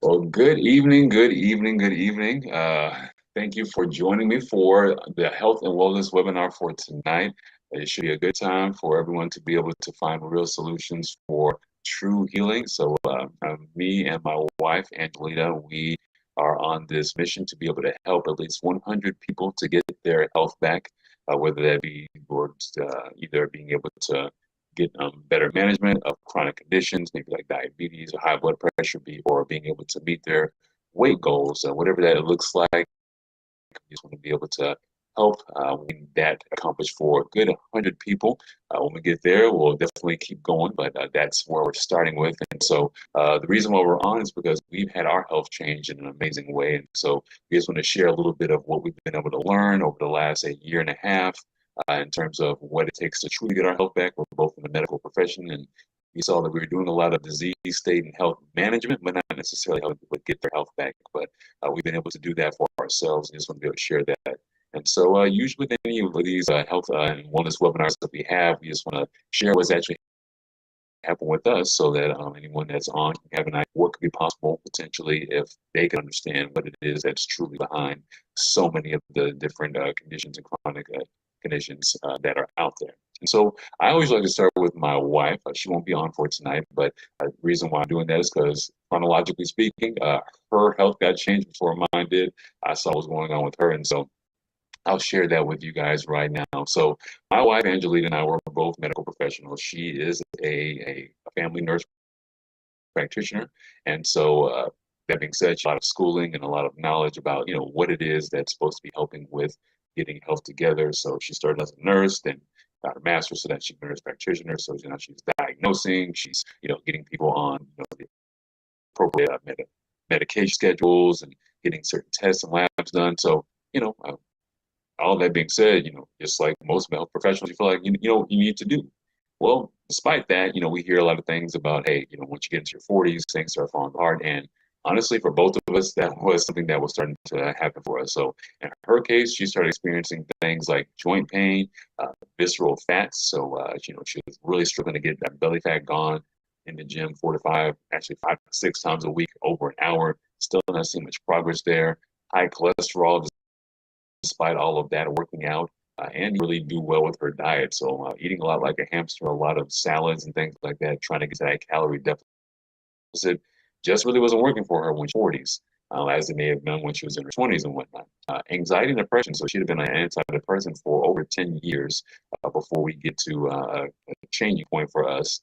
Well, good evening, good evening, good evening. Thank you for joining me for the health and wellness webinar for tonight. It should be a good time for everyone to be able to find real solutions for true healing. Me and my wife, Angelina, we are on this mission to be able to help at least 100 people to get their health back, whether that be towards either being able to get better management of chronic conditions, maybe like diabetes or high blood pressure, or being able to meet their weight goals, whatever that looks like. We just want to be able to help that accomplished for a good 100 people. When we get there, we'll definitely keep going, but that's where we're starting with. The reason why we're on is because we've had our health change in an amazing way. And so we just want to share a little bit of what we've been able to learn over the last a year and a half in terms of what it takes to truly get our health back. We're both in the medical profession, and we saw that we were doing a lot of disease state and health management, but not necessarily helping people get their health back. But we've been able to do that for ourselves, and just want to be able to share that. Usually with any of these health and wellness webinars that we have, we just want to share what's actually happened with us so that anyone that's on can have an idea what could be possible potentially if they can understand what it is that's truly behind so many of the different conditions and chronic conditions that are out there. And so I always like to start with my wife. She won't be on for tonight, but the reason why I'm doing that is because chronologically speaking, her health got changed before mine did. I saw what was going on with her, and so I'll share that with you guys right now. So my wife, Angelina, and I were both medical professionals. She is a family nurse practitioner. That being said, she has a lot of schooling and a lot of knowledge about, what it is that's supposed to be helping with getting health together. So she started as a nurse, then got her master's, so that she's a nurse practitioner. So, she's diagnosing, she's, getting people on, the appropriate medication schedules and getting certain tests and labs done. So, you know, uh, all that being said, just like most health professionals, you feel like you know what you need to do. Well, despite that, we hear a lot of things about, hey, once you get into your 40s, things start falling apart. And honestly, for both of us, that was something that was starting to happen for us. So in her case, she started experiencing things like joint pain, visceral fats. She was really struggling to get that belly fat gone in the gym 4 to 5, actually 5 to 6 times a week, over an hour. Still not seeing much progress there. High cholesterol, despite all of that, working out and really do well with her diet. So eating a lot like a hamster, a lot of salads and things like that, trying to get to that calorie deficit, just really wasn't working for her when she was 40s, as it may have been when she was in her 20s and whatnot. Anxiety and depression. So she'd have been on antidepressant for over 10 years before we get to a changing point for us.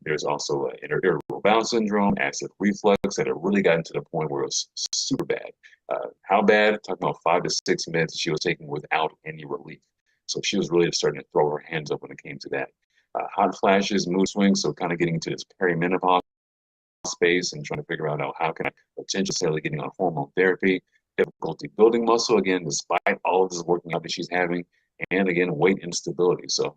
There's also irritable bowel syndrome, acid reflux that had really gotten to the point where it was super bad. How bad? Talking about 5 to 6 meds she was taking without any relief. So she was really starting to throw her hands up when it came to that. Hot flashes, mood swings, so kind of getting into this perimenopause space and trying to figure out how can I potentially getting on hormone therapy, difficulty building muscle again, despite all of this working out that she's having, and again, weight instability. So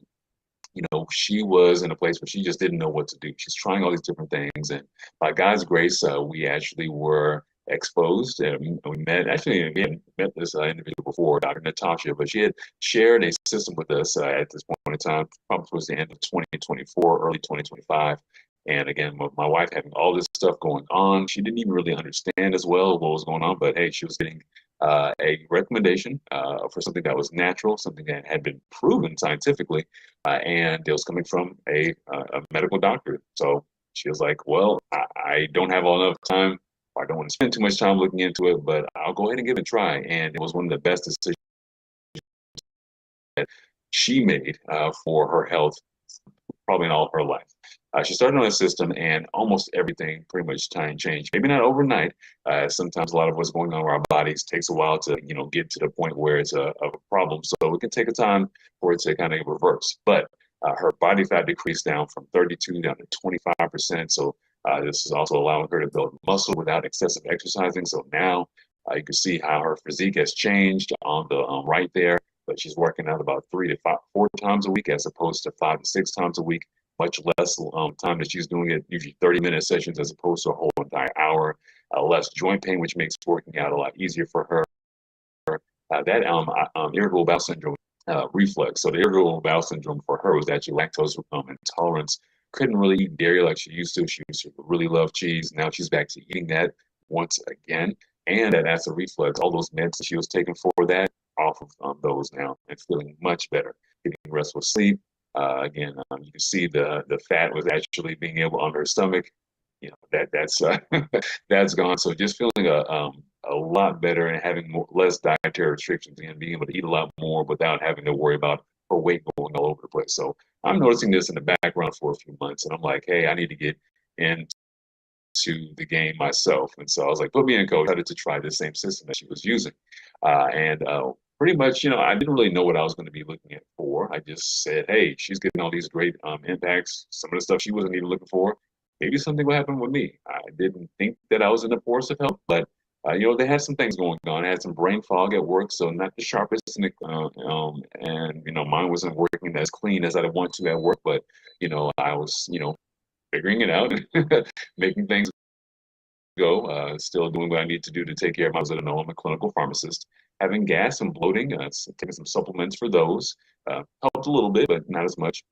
she was in a place where she just didn't know what to do. She's trying all these different things, and by God's grace, we actually were exposed, and we met. Actually, we had met this individual before, Dr. Natasha, but she had shared a system with us at this point in time, probably towards the end of 2024, early 2025. And again, with my wife having all this stuff going on, she didn't even really understand as well what was going on. But hey, she was getting a recommendation for something that was natural, something that had been proven scientifically, and it was coming from a medical doctor. So she was like, "Well, I don't have enough time. I don't want to spend too much time looking into it, but I'll go ahead and give it a try." And it was one of the best decisions she made for her health, probably in all of her life. She started on a system, and almost everything pretty much time changed. Maybe not overnight. Sometimes a lot of what's going on with our bodies takes a while to, get to the point where it's a problem. So it can take a time for it to kind of reverse. But her body fat decreased down from 32 down to 25%. So this is also allowing her to build muscle without excessive exercising. So now you can see how her physique has changed on the right there. But she's working out about 4 times a week as opposed to 5 to 6 times a week. Much less time that she's doing it, usually 30-minute sessions as opposed to a whole entire hour. Less joint pain, which makes working out a lot easier for her. That irritable bowel syndrome reflux. So the irritable bowel syndrome for her was actually lactose intolerance. Couldn't really eat dairy like she used to. She used to really love cheese. Now she's back to eating that, once again. And that acid reflux, all those meds that she was taking for that, off of those now and feeling much better, getting restful sleep. Again, you can see the fat was actually being able on her stomach. That's that's gone. So just feeling a lot better and having less dietary restrictions and being able to eat a lot more without having to worry about her weight going all over the place. So I'm noticing this in the background for a few months, and I'm like, hey, I need to get into the game myself. And so I was like, put me in, coach. I started to try the same system that she was using. And pretty much, I didn't really know what I was going to be looking at for. I just said, hey, she's getting all these great impacts. Some of the stuff she wasn't even looking for. Maybe something will happen with me. I didn't think that I was in the force of health, but they had some things going on. I had some brain fog at work, so not the sharpest, and mine wasn't working as clean as I'd want to at work. But I was, figuring it out, making things go, still doing what I need to do to take care of myself. I know I'm a clinical pharmacist. Having gas and bloating, taking some supplements for those helped a little bit, but not as much.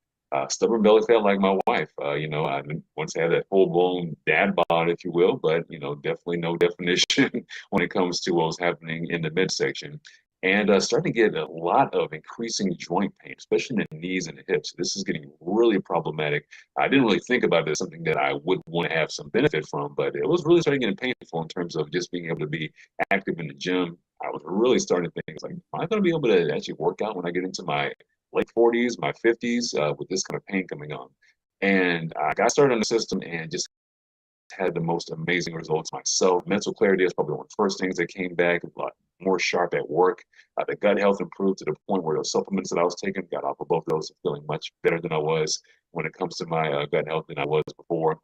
Stubborn belly fat like my wife. I didn't once had a full blown dad bod, if you will, but definitely no definition when it comes to what was happening in the midsection. And starting to get a lot of increasing joint pain, especially in the knees and the hips. This is getting really problematic. I didn't really think about it as something that I would want to have some benefit from, but it was really starting getting painful in terms of just being able to be active in the gym. I was really starting to think, like, am I going to be able to actually work out when I get into my late 40s, my 50s, with this kind of pain coming on? And I got started on the system and just had the most amazing results myself. Mental clarity is probably one of the first things that came back, a lot more sharp at work. The gut health improved to the point where the supplements that I was taking got off of both of those, feeling much better than I was when it comes to my gut health than I was before.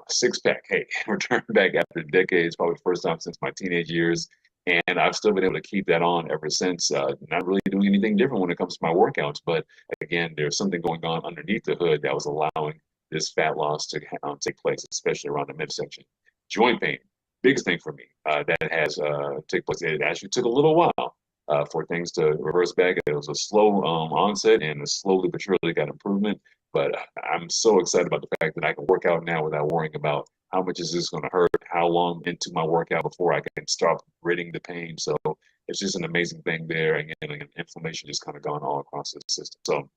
Six pack, hey, returned back after decades, probably the first time since my teenage years. And I've still been able to keep that on ever since. Not really doing anything different when it comes to my workouts, but again, there's something going on underneath the hood that was allowing this fat loss to take place, especially around the midsection. Joint pain, biggest thing for me that has taken place. It actually took a little while for things to reverse back. It was a slow onset and slowly but surely got improvement. But I'm so excited about the fact that I can work out now without worrying about how much is this going to hurt, how long into my workout before I can start ridding the pain. So it's just an amazing thing there. Again, inflammation just kind of gone all across the system. So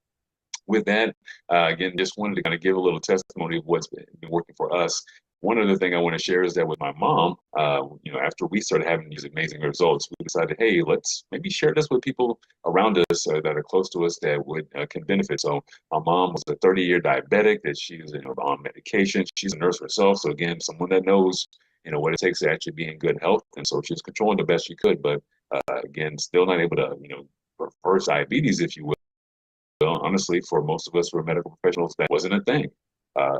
with that, again, just wanted to kind of give a little testimony of what's been working for us. One other thing I want to share is that with my mom, after we started having these amazing results, we decided, hey, let's maybe share this with people around us that are close to us that would can benefit. So my mom was a 30-year diabetic that she's on medication. She's a nurse herself, so again, someone that knows what it takes to actually be in good health, and so she was controlling the best she could, but again, still not able to reverse diabetes, if you will. Honestly, for most of us who are medical professionals, that wasn't a thing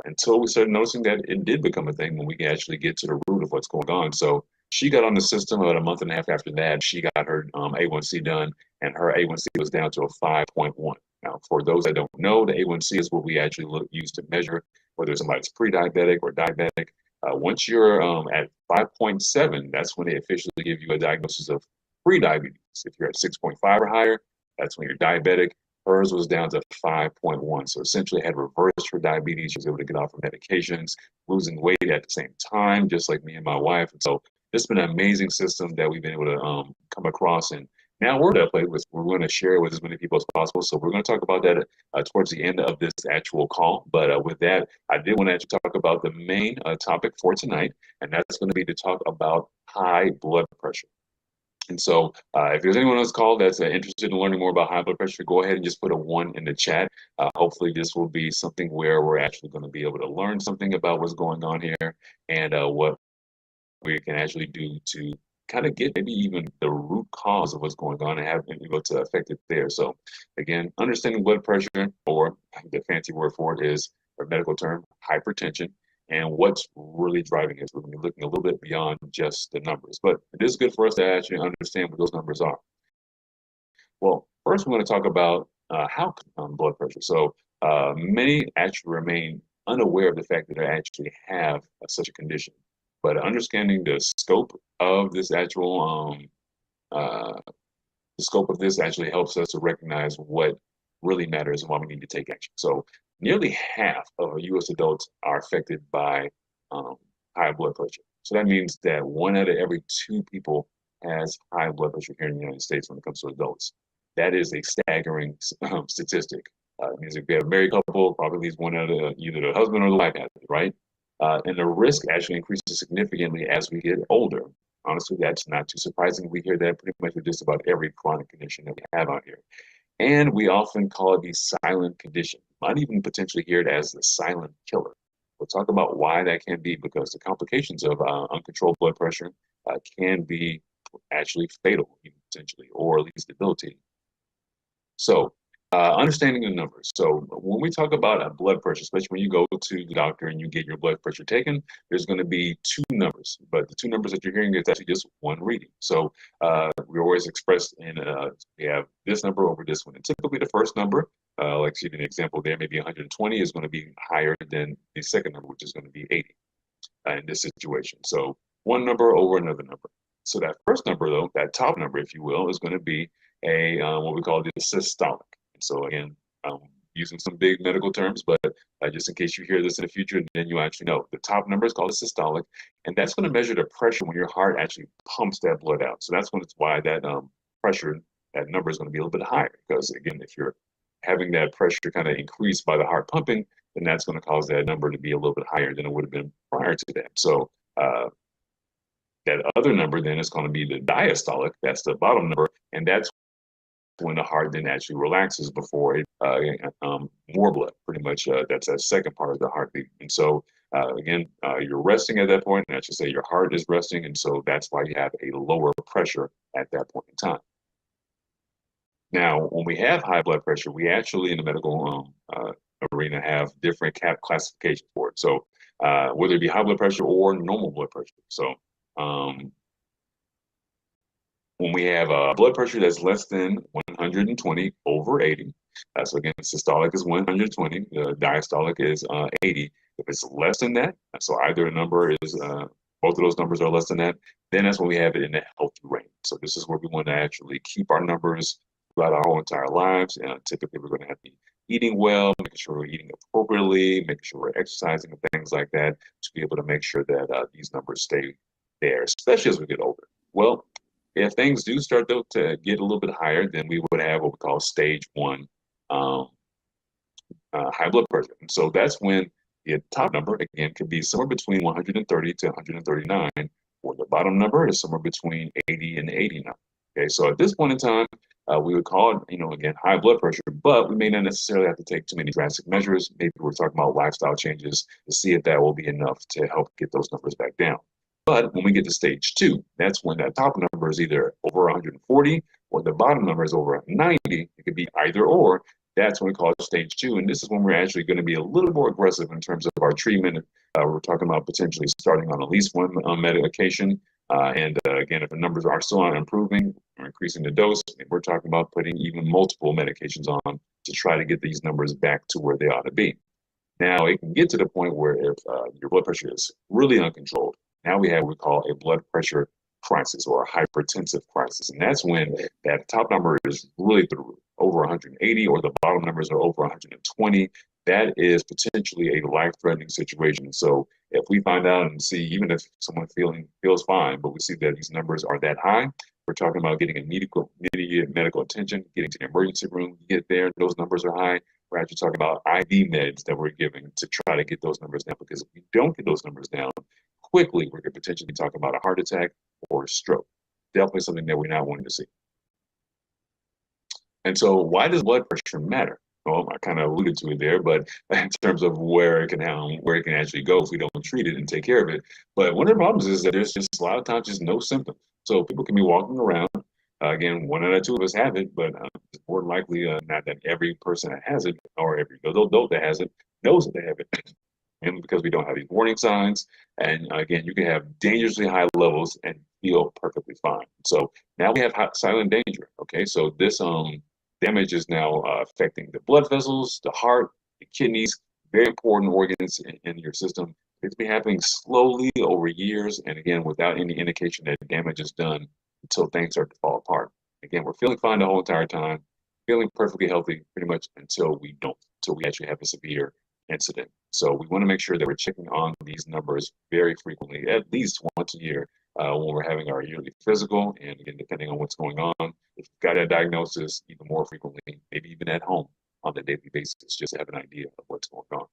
until we started noticing that it did become a thing when we can actually get to the root of what's going on. So she got on the system about a month and a half after that. She got her A1C done, and her A1C was down to a 5.1. Now, for those that don't know, the A1C is what we actually use to measure whether somebody's pre-diabetic or diabetic. Once you're at 5.7, that's when they officially give you a diagnosis of pre-diabetes. If you're at 6.5 or higher, that's when you're diabetic. Hers was down to 5.1. So essentially had reversed her diabetes. She was able to get off her medications, losing weight at the same time, just like me and my wife. And so it's been an amazing system that we've been able to come across. And now we're at a place where we're going to share it with as many people as possible. So we're going to talk about that towards the end of this actual call. But with that, I did want to actually talk about the main topic for tonight, and that's going to be to talk about high blood pressure. And so, if there's anyone else called that's interested in learning more about high blood pressure, go ahead and just put a one in the chat. Hopefully, this will be something where we're actually going to be able to learn something about what's going on here and what we can actually do to kind of get maybe even the root cause of what's going on and have been able to affect it there. So, again, understanding blood pressure, or the fancy word for it is a medical term, hypertension, and what's really driving it. We're going to be looking a little bit beyond just the numbers, but it is good for us to actually understand what those numbers are. Well, first, we're going to talk about how blood pressure. So, many actually remain unaware of the fact that they actually have such a condition. But understanding uh, the scope of this actually helps us to recognize what really matters and why we need to take action. So, nearly half of U.S. adults are affected by um, high blood pressure. So that means that 1 out of every 2 people has high blood pressure here in the United States when it comes to adults. That is a staggering statistic. It means if you have a married couple, probably at least one out of either the husband or the wife has it, right? And the risk actually increases significantly as we get older. Honestly, that's not too surprising. We hear that pretty much with just about every chronic condition that we have out here. And we often call it the silent condition. Might even potentially hear it as the silent killer. We'll talk about why that can be because the complications of uncontrolled blood pressure can be actually fatal, even potentially, or at least debilitating. So, understanding the numbers. So, when we talk about blood pressure, especially when you go to the doctor and you get your blood pressure taken, there's going to be 2 numbers, but the 2 numbers that you're hearing is actually just one reading. So, we always express in we have this number over this one, and typically the first number, like see the example there, maybe 120 is going to be higher than the second number, which is going to be 80 in this situation. So, one number over another number. So that first number, though, that top number, if you will, is going to be a what we call the systolic. So again, using some big medical terms, but just in case you hear this in the future, then you actually know the top number is called a systolic, and that's going to measure the pressure when your heart actually pumps that blood out. So that's when it's why that pressure, that number is going to be a little bit higher because again, if you're having that pressure kind of increased by the heart pumping, then that's going to cause that number to be a little bit higher than it would have been prior to that. So that other number then is going to be the diastolic. That's the bottom number, and that's when the heart then actually relaxes before it more blood pretty much that's that second part of the heartbeat. And so again, you're resting at that point, and I should say your heart is resting, and so that's why you have a lower pressure at that point in time. Now when we have high blood pressure, we actually in the medical arena have different classifications for it. So whether it be high blood pressure or normal blood pressure. So um, when we have blood pressure that's less than 120 over 80. So again, systolic is 120, the diastolic is 80. If it's less than that, so either number is, both of those numbers are less than that, then that's when we have it in the healthy range. So this is where we want to actually keep our numbers throughout our whole entire lives. And typically we're going to have to be eating well, making sure we're eating appropriately, making sure we're exercising and things like that to be able to make sure that these numbers stay there, especially as we get older. Well, if things do start though to get a little bit higher, then we would have what we call stage one um, high blood pressure. And so that's when the top number again could be somewhere between 130 to 139, or the bottom number is somewhere between 80 and 89. Okay, so at this point in time, we would call it, again, high blood pressure, but we may not necessarily have to take too many drastic measures. Maybe we're talking about lifestyle changes to see if that will be enough to help get those numbers back down. But when we get to stage two, that's when that top number is either over 140 or the bottom number is over 90. It could be either or. That's when we call it stage two. And this is when we're actually going to be a little more aggressive in terms of our treatment. We're talking about potentially starting on at least one medication. And again, if the numbers are still not improving or increasing the dose, we're talking about putting even multiple medications on to try to get these numbers back to where they ought to be. Now, it can get to the point where if your blood pressure is really uncontrolled, now we have what we call a blood pressure crisis or a hypertensive crisis. And that's when that top number is really through over 180 or the bottom numbers are over 120. That is potentially a life-threatening situation. So if we find out and see, even if someone feels fine, but we see that these numbers are that high, we're talking about getting immediate medical attention, getting to the emergency room. You get there, those numbers are high. We're actually talking about IV meds that we're giving to try to get those numbers down. Because if we don't get those numbers down quickly, we could potentially be talking about a heart attack or a stroke. Definitely something that we're not wanting to see. And so, why does blood pressure matter? Well, I kind of alluded to it there, but in terms of where it can actually go if we don't treat it and take care of it. But one of the problems is that there's just a lot of times just no symptoms. So people can be walking around. Again, 1 out of 2 of us have it, but it's more likely not that every person that has it or every adult that has it knows that they have it. And because we don't have these warning signs, and again, you can have dangerously high levels and feel perfectly fine. So now we have silent danger. Okay, so this damage is now affecting the blood vessels, the heart, the kidneys, very important organs in your system. It's been happening slowly over years, and again, without any indication that damage is done until things start to fall apart. Again, we're feeling fine the whole entire time, feeling perfectly healthy pretty much until we don't, until we actually have a severe incident. So we want to make sure that we're checking on these numbers very frequently, at least once a year, when we're having our yearly physical. And again, depending on what's going on, if you've got a diagnosis, even more frequently, maybe even at home on a daily basis, just to have an idea of what's going on.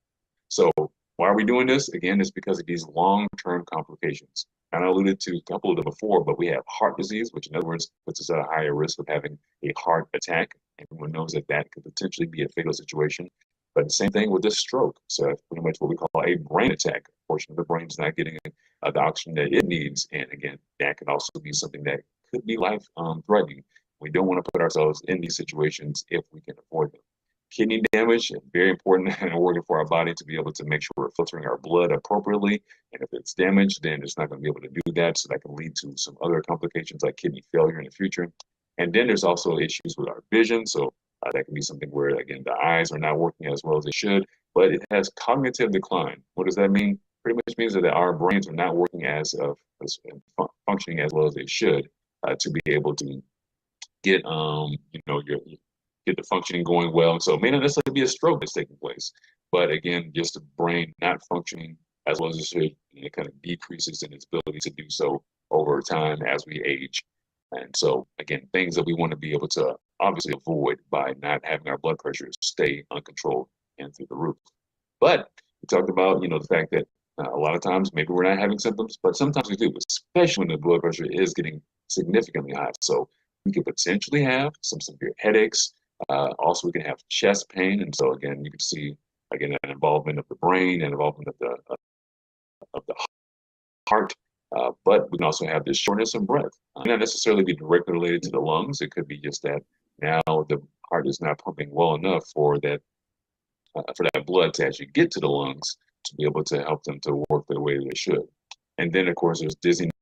So why are we doing this? Again, it's because of these long-term complications. And I alluded to a couple of them before, but we have heart disease, which in other words puts us at a higher risk of having a heart attack. Everyone knows that that could potentially be a fatal situation. But the same thing with the stroke. So that's pretty much what we call a brain attack. A portion of the brain is not getting the oxygen that it needs. And again, that can also be something that could be life threatening. We don't want to put ourselves in these situations if we can avoid them. Kidney damage, very important in order for our body to be able to make sure we're filtering our blood appropriately. And if it's damaged, then it's not going to be able to do that. So that can lead to some other complications like kidney failure in the future. And then there's also issues with our vision. So that can be something where, again, the eyes are not working as well as they should, but it has cognitive decline. What does that mean? Pretty much means that our brains are not working as functioning as well as they should to be able to get get the functioning going well. And so it may not necessarily be a stroke that's taking place, but again, just the brain not functioning as well as it should, and it kind of decreases in its ability to do so over time as we age. And so again, things that we want to be able to obviously avoid by not having our blood pressure stay uncontrolled and through the roof. But we talked about, the fact that a lot of times maybe we're not having symptoms, but sometimes we do, especially when the blood pressure is getting significantly high. So we could potentially have some severe headaches. Also, we can have chest pain, and so again, you can see again an involvement of the brain and involvement of the heart. But we can also have this shortness of breath. Not necessarily be directly related to the lungs. It could be just that now the heart is not pumping well enough for that blood to actually get to the lungs to be able to help them to work the way they should. And then, of course, there's dizziness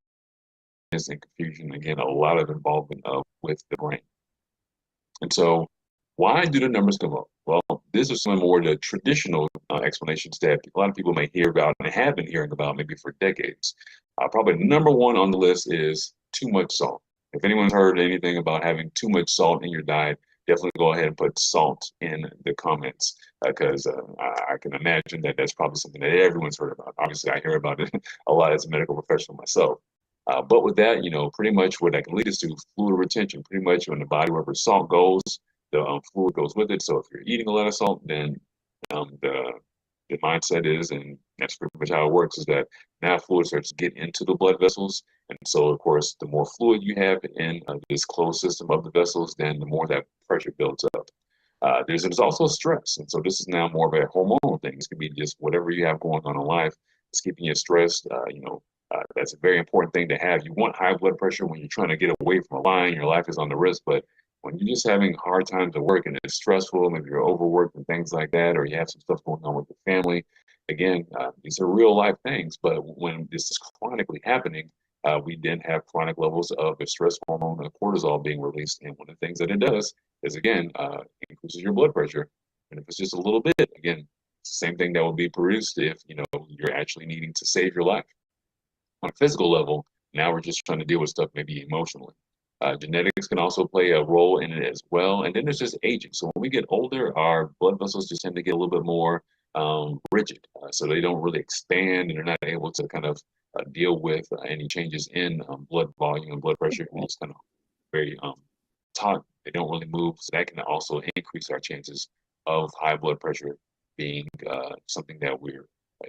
and confusion. Again, a lot of involvement with the brain. And so, why do the numbers come up? Well, this is some more the traditional explanations that a lot of people may hear about and have been hearing about maybe for decades. Probably number one on the list is too much salt. If anyone's heard anything about having too much salt in your diet, definitely go ahead and put salt in the comments because I can imagine that that's probably something that everyone's heard about. Obviously, I hear about it a lot as a medical professional myself. But with that, pretty much what that can lead us to fluid retention. Pretty much when the body, wherever salt goes, the fluid goes with it. So if you're eating a lot of salt, then the mindset is, and that's pretty much how it works, is that now fluid starts to get into the blood vessels. And so, of course, the more fluid you have in this closed system of the vessels, then the more that pressure builds up. There's also stress. And so this is now more of a hormonal thing. This could be just whatever you have going on in life. It's keeping you stressed. That's a very important thing to have. You want high blood pressure when you're trying to get away from a line, your life is on the risk. But when you're just having hard times at work and it's stressful, maybe you're overworked and things like that, or you have some stuff going on with your family, again, these are real life things. But when this is chronically happening, we then have chronic levels of the stress hormone and cortisol being released. And one of the things that it does is, again, increases your blood pressure. And if it's just a little bit, again, it's the same thing that will be produced if, you're actually needing to save your life. On a physical level, now we're just trying to deal with stuff maybe emotionally. Genetics can also play a role in it as well. And then there's just aging. So when we get older, our blood vessels just tend to get a little bit more rigid. So they don't really expand and they're not able to kind of deal with any changes in blood volume and blood pressure. And it's kind of very taut. They don't really move. So that can also increase our chances of high blood pressure being something that we're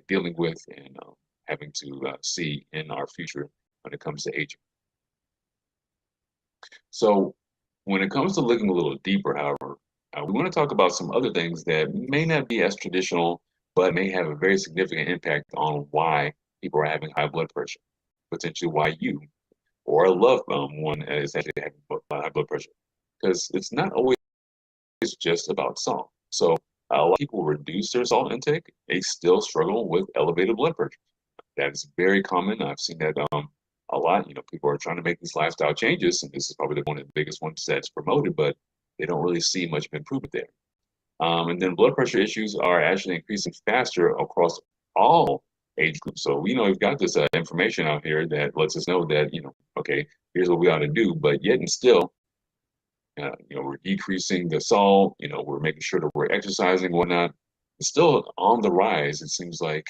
dealing with and having to see in our future when it comes to aging. So when it comes to looking a little deeper, however, we want to talk about some other things that may not be as traditional, but may have a very significant impact on why people are having high blood pressure, potentially why you or a loved one is actually having high blood pressure. Because it's not always just about salt. So a lot of people reduce their salt intake, they still struggle with elevated blood pressure. That is very common. I've seen that a lot. People are trying to make these lifestyle changes, and this is probably one of the biggest ones that's promoted, but they don't really see much of improvement there. And then blood pressure issues are actually increasing faster across all age groups. So we've got this information out here that lets us know that okay, here's what we ought to do, but yet and still, we're decreasing the salt. We're making sure that we're exercising, whatnot. It's still on the rise, it seems like,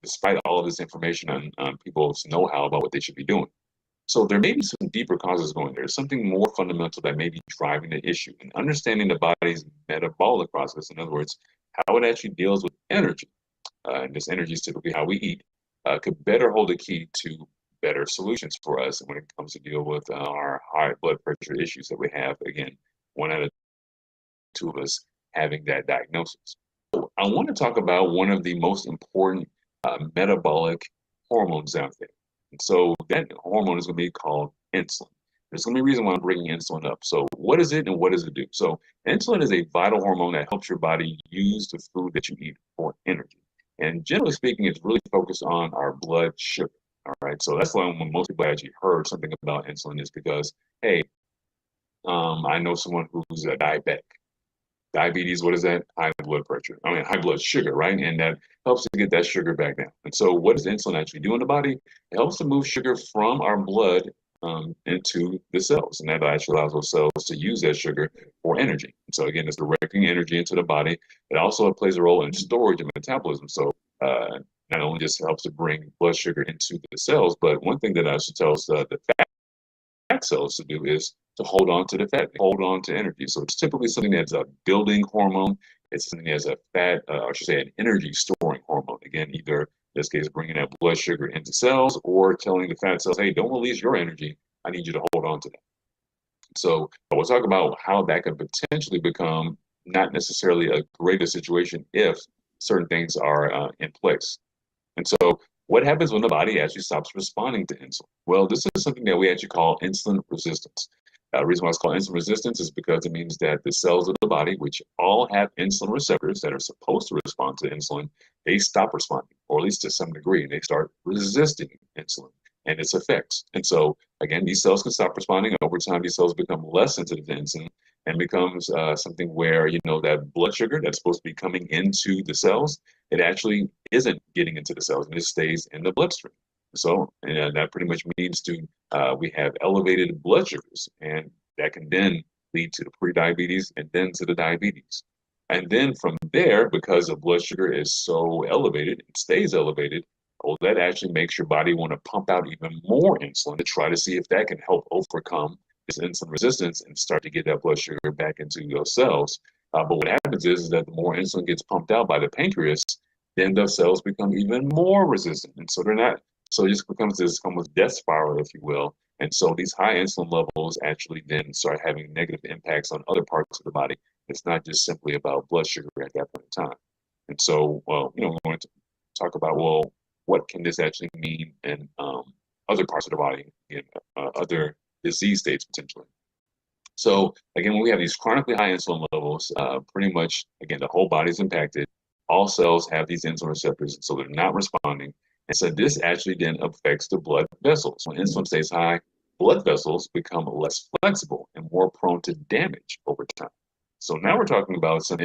despite all of this information on people's know-how about what they should be doing. So there may be some deeper causes going there, something more fundamental that may be driving the issue. And understanding the body's metabolic process, in other words, how it actually deals with energy, and this energy is typically how we eat, could better hold the key to better solutions for us when it comes to deal with our high blood pressure issues that we have. Again, one out of two of us having that diagnosis. So I want to talk about one of the most important metabolic hormones out there. And so that hormone is going to be called insulin. There's going to be a reason why I'm bringing insulin up. So what is it and what does it do? So insulin is a vital hormone that helps your body use the food that you eat for energy. And generally speaking, it's really focused on our blood sugar. All right. So that's why when most people actually heard something about insulin is because, hey, I know someone who's a diabetic. Diabetes, what is that? High blood pressure. I mean, high blood sugar, right? And that helps to get that sugar back down. And so, what does insulin actually do in the body? It helps to move sugar from our blood into the cells. And that actually allows those cells to use that sugar for energy. And so, again, it's directing energy into the body. It also plays a role in storage and metabolism. So, not only just helps to bring blood sugar into the cells, but one thing that I should tell us the fat cells to do is to hold on to the fat, hold on to energy. So it's typically something that's a building hormone. It's something that's a fat, I should say, an energy storing hormone. Again, either in this case, bringing that blood sugar into cells or telling the fat cells, hey, don't release your energy. I need you to hold on to that. So we'll talk about how that could potentially become not necessarily a greater situation if certain things are in place. And so, what happens when the body actually stops responding to insulin? Well, this is something that we actually call insulin resistance. The reason why it's called insulin resistance is because it means that the cells of the body, which all have insulin receptors that are supposed to respond to insulin, they stop responding, or at least to some degree, and they start resisting insulin and its effects. And so, again, these cells can stop responding. Over time, these cells become less sensitive to insulin and becomes something where, that blood sugar that's supposed to be coming into the cells, it actually isn't getting into the cells and it stays in the bloodstream. So that pretty much means we have elevated blood sugars, and that can then lead to the prediabetes and then to the diabetes. And then from there, because the blood sugar is so elevated, it stays elevated. Well, that actually makes your body want to pump out even more insulin to try to see if that can help overcome this insulin resistance and start to get that blood sugar back into your cells. But what happens is that the more insulin gets pumped out by the pancreas, then the cells become even more resistant. And so they're not, so it just becomes this almost death spiral, if you will. And so these high insulin levels actually then start having negative impacts on other parts of the body. It's not just simply about blood sugar at that point in time. And so, well, we want to talk about, well, what can this actually mean in other parts of the body, in other disease states potentially. So again, when we have these chronically high insulin levels, pretty much, again, the whole body is impacted. All cells have these insulin receptors, so they're not responding. And so this actually then affects the blood vessels. When insulin stays high, blood vessels become less flexible and more prone to damage over time. So now we're talking about some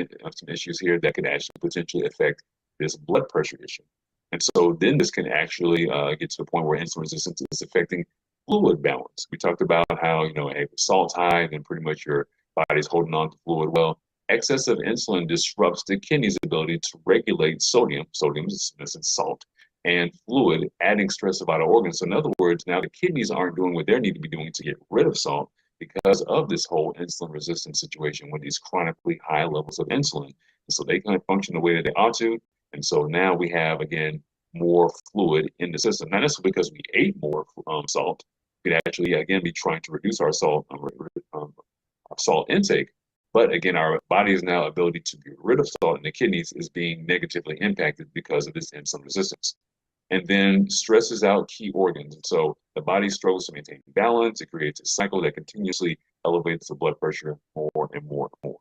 issues here that could actually potentially affect this blood pressure issue. And so then this can actually get to the point where insulin resistance is affecting fluid balance. We talked about how, if salt's high, then pretty much your body's holding on to fluid. Well, excessive insulin disrupts the kidney's ability to regulate sodium. Sodium is, in essence, salt, and fluid, adding stress to vital organs. So in other words, now the kidneys aren't doing what they need to be doing to get rid of salt because of this whole insulin resistance situation with these chronically high levels of insulin. And so they can't function the way that they ought to. And so now we have, again, more fluid in the system. Not necessarily because we ate more salt. We could actually, again, be trying to reduce our salt intake. But again, our body's now ability to get rid of salt in the kidneys is being negatively impacted because of this insulin resistance. And then stresses out key organs. And so the body struggles to maintain balance. It creates a cycle that continuously elevates the blood pressure more and more and more.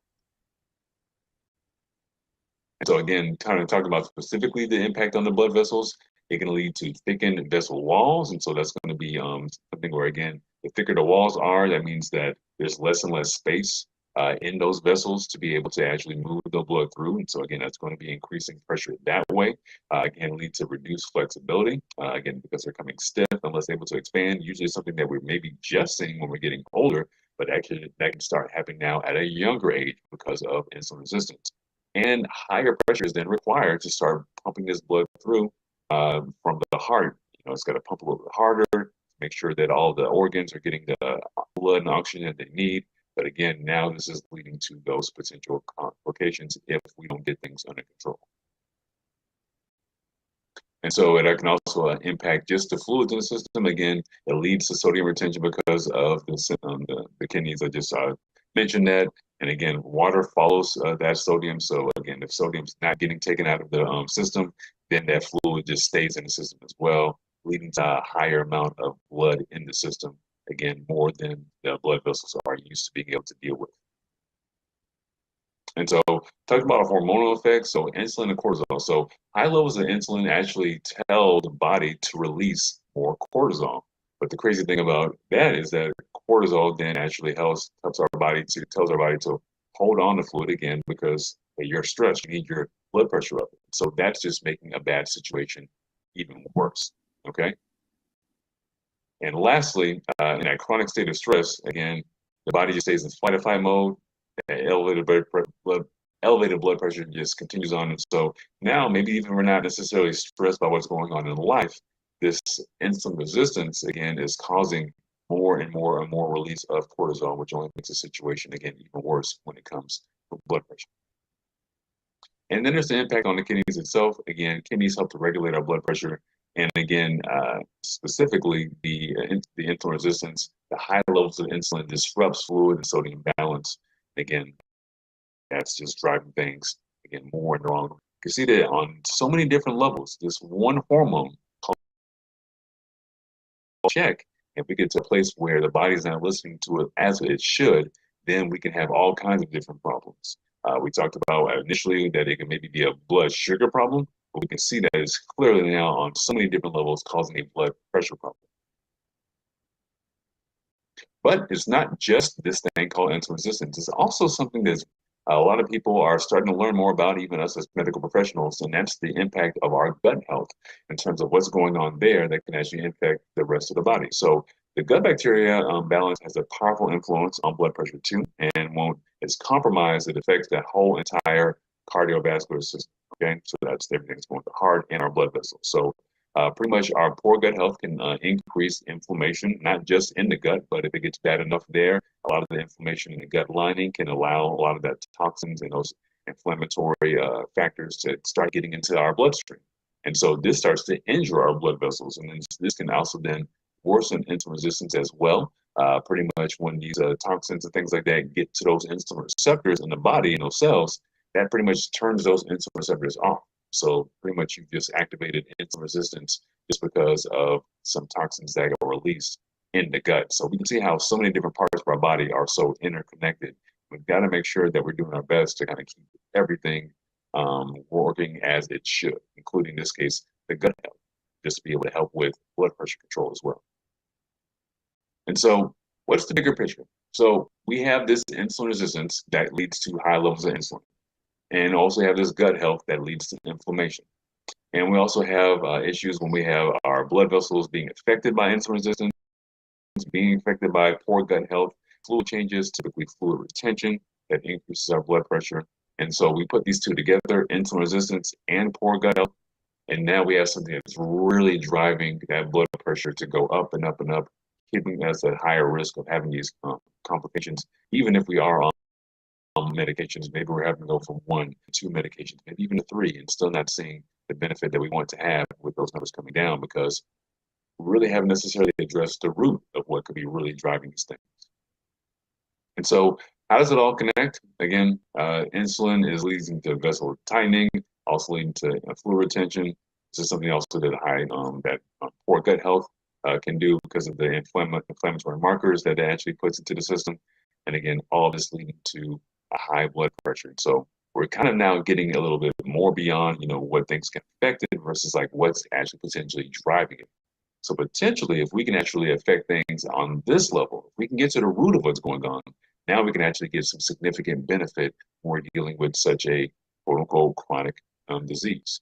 And so again, kind of talking about specifically the impact on the blood vessels, it can lead to thickened vessel walls. And so that's going to be something where, again, the thicker the walls are, that means that there's less and less space in those vessels to be able to actually move the blood through. And so again, that's going to be increasing pressure that way. Can lead to reduced flexibility, again, because they're coming stiff and less able to expand. Usually something that we're maybe just seeing when we're getting older, but actually that can start happening now at a younger age because of insulin resistance. and higher pressure is then required to start pumping this blood through from the heart. It's got to pump a little bit harder to make sure that all the organs are getting the blood and oxygen that they need. But again, now this is leading to those potential complications if we don't get things under control. And so it can also impact just the fluids in the system. Again, it leads to sodium retention because of the kidneys. I just mentioned that. And again, water follows that sodium. So again, if sodium's not getting taken out of the system, then that fluid just stays in the system as well, leading to a higher amount of blood in the system. Again, more than the blood vessels are used to being able to deal with. And so, talking about hormonal effects, so insulin and cortisol. So, high levels of insulin actually tell the body to release more cortisol. But the crazy thing about that is that cortisol then actually helps our body to tells our body to hold on to fluid again because you're stressed. You need your blood pressure up. So that's just making a bad situation even worse. Okay. And lastly, in that chronic state of stress, again, the body just stays in fight or flight mode. Elevated blood pressure just continues on. And so now maybe even we're not necessarily stressed by what's going on in life. This insulin resistance again is causing more and more and more release of cortisol, which only makes the situation again even worse when it comes to blood pressure. And then there's the impact on the kidneys itself. Again, kidneys help to regulate our blood pressure. And again, specifically the insulin resistance, the high levels of insulin disrupts fluid and sodium balance. Again, that's just driving things again more and wrong. You can see that on so many different levels. This one hormone called check. If we get to a place where the body's not listening to it as it should, then we can have all kinds of different problems. We talked about initially that it can maybe be a blood sugar problem, but we can see that it's clearly now on so many different levels causing a blood pressure problem. But it's not just this thing called insulin resistance. It's also something that a lot of people are starting to learn more about, even us as medical professionals, and that's the impact of our gut health in terms of what's going on there that can actually impact the rest of the body. So the gut bacteria balance has a powerful influence on blood pressure too, and when it's compromised, it affects that whole entire cardiovascular system. Okay, so that's everything that's going to the heart and our blood vessels. So pretty much our poor gut health can increase inflammation, not just in the gut, but if it gets bad enough there, a lot of the inflammation in the gut lining can allow a lot of that toxins and those inflammatory factors to start getting into our bloodstream. And so this starts to injure our blood vessels. And then this can also then worsen insulin resistance as well. Pretty much when these toxins and things like that get to those insulin receptors in the body and those cells, that pretty much turns those insulin receptors off. So pretty much you've just activated insulin resistance just because of some toxins that are released in the gut. So we can see how so many different parts of our body are so interconnected. We've got to make sure that we're doing our best to kind of keep everything working as it should, including in this case, the gut health, just to be able to help with blood pressure control as well. And so what's the bigger picture? So we have this insulin resistance that leads to high levels of insulin, and also have this gut health that leads to inflammation. And we also have issues when we have our blood vessels being affected by insulin resistance, being affected by poor gut health, fluid changes, typically fluid retention that increases our blood pressure. And so we put these two together, insulin resistance and poor gut health, and now we have something that's really driving that blood pressure to go up and up and up, keeping us at higher risk of having these complications, even if we are on medications. Maybe we're having to go from 1 to 2 medications, maybe even to 3, and still not seeing the benefit that we want to have with those numbers coming down because we really haven't necessarily addressed the root of what could be really driving these things. And so how does it all connect? Again, insulin is leading to vessel tightening, also leading to fluid retention. This is something also that poor gut health can do because of the inflammatory markers that it actually puts into the system. And again, all this leading to a high blood pressure. So we're kind of now getting a little bit more beyond, what things can affect it versus like what's actually potentially driving it. So potentially, if we can actually affect things on this level, if we can get to the root of what's going on, now we can actually get some significant benefit when we're dealing with such a quote unquote chronic disease.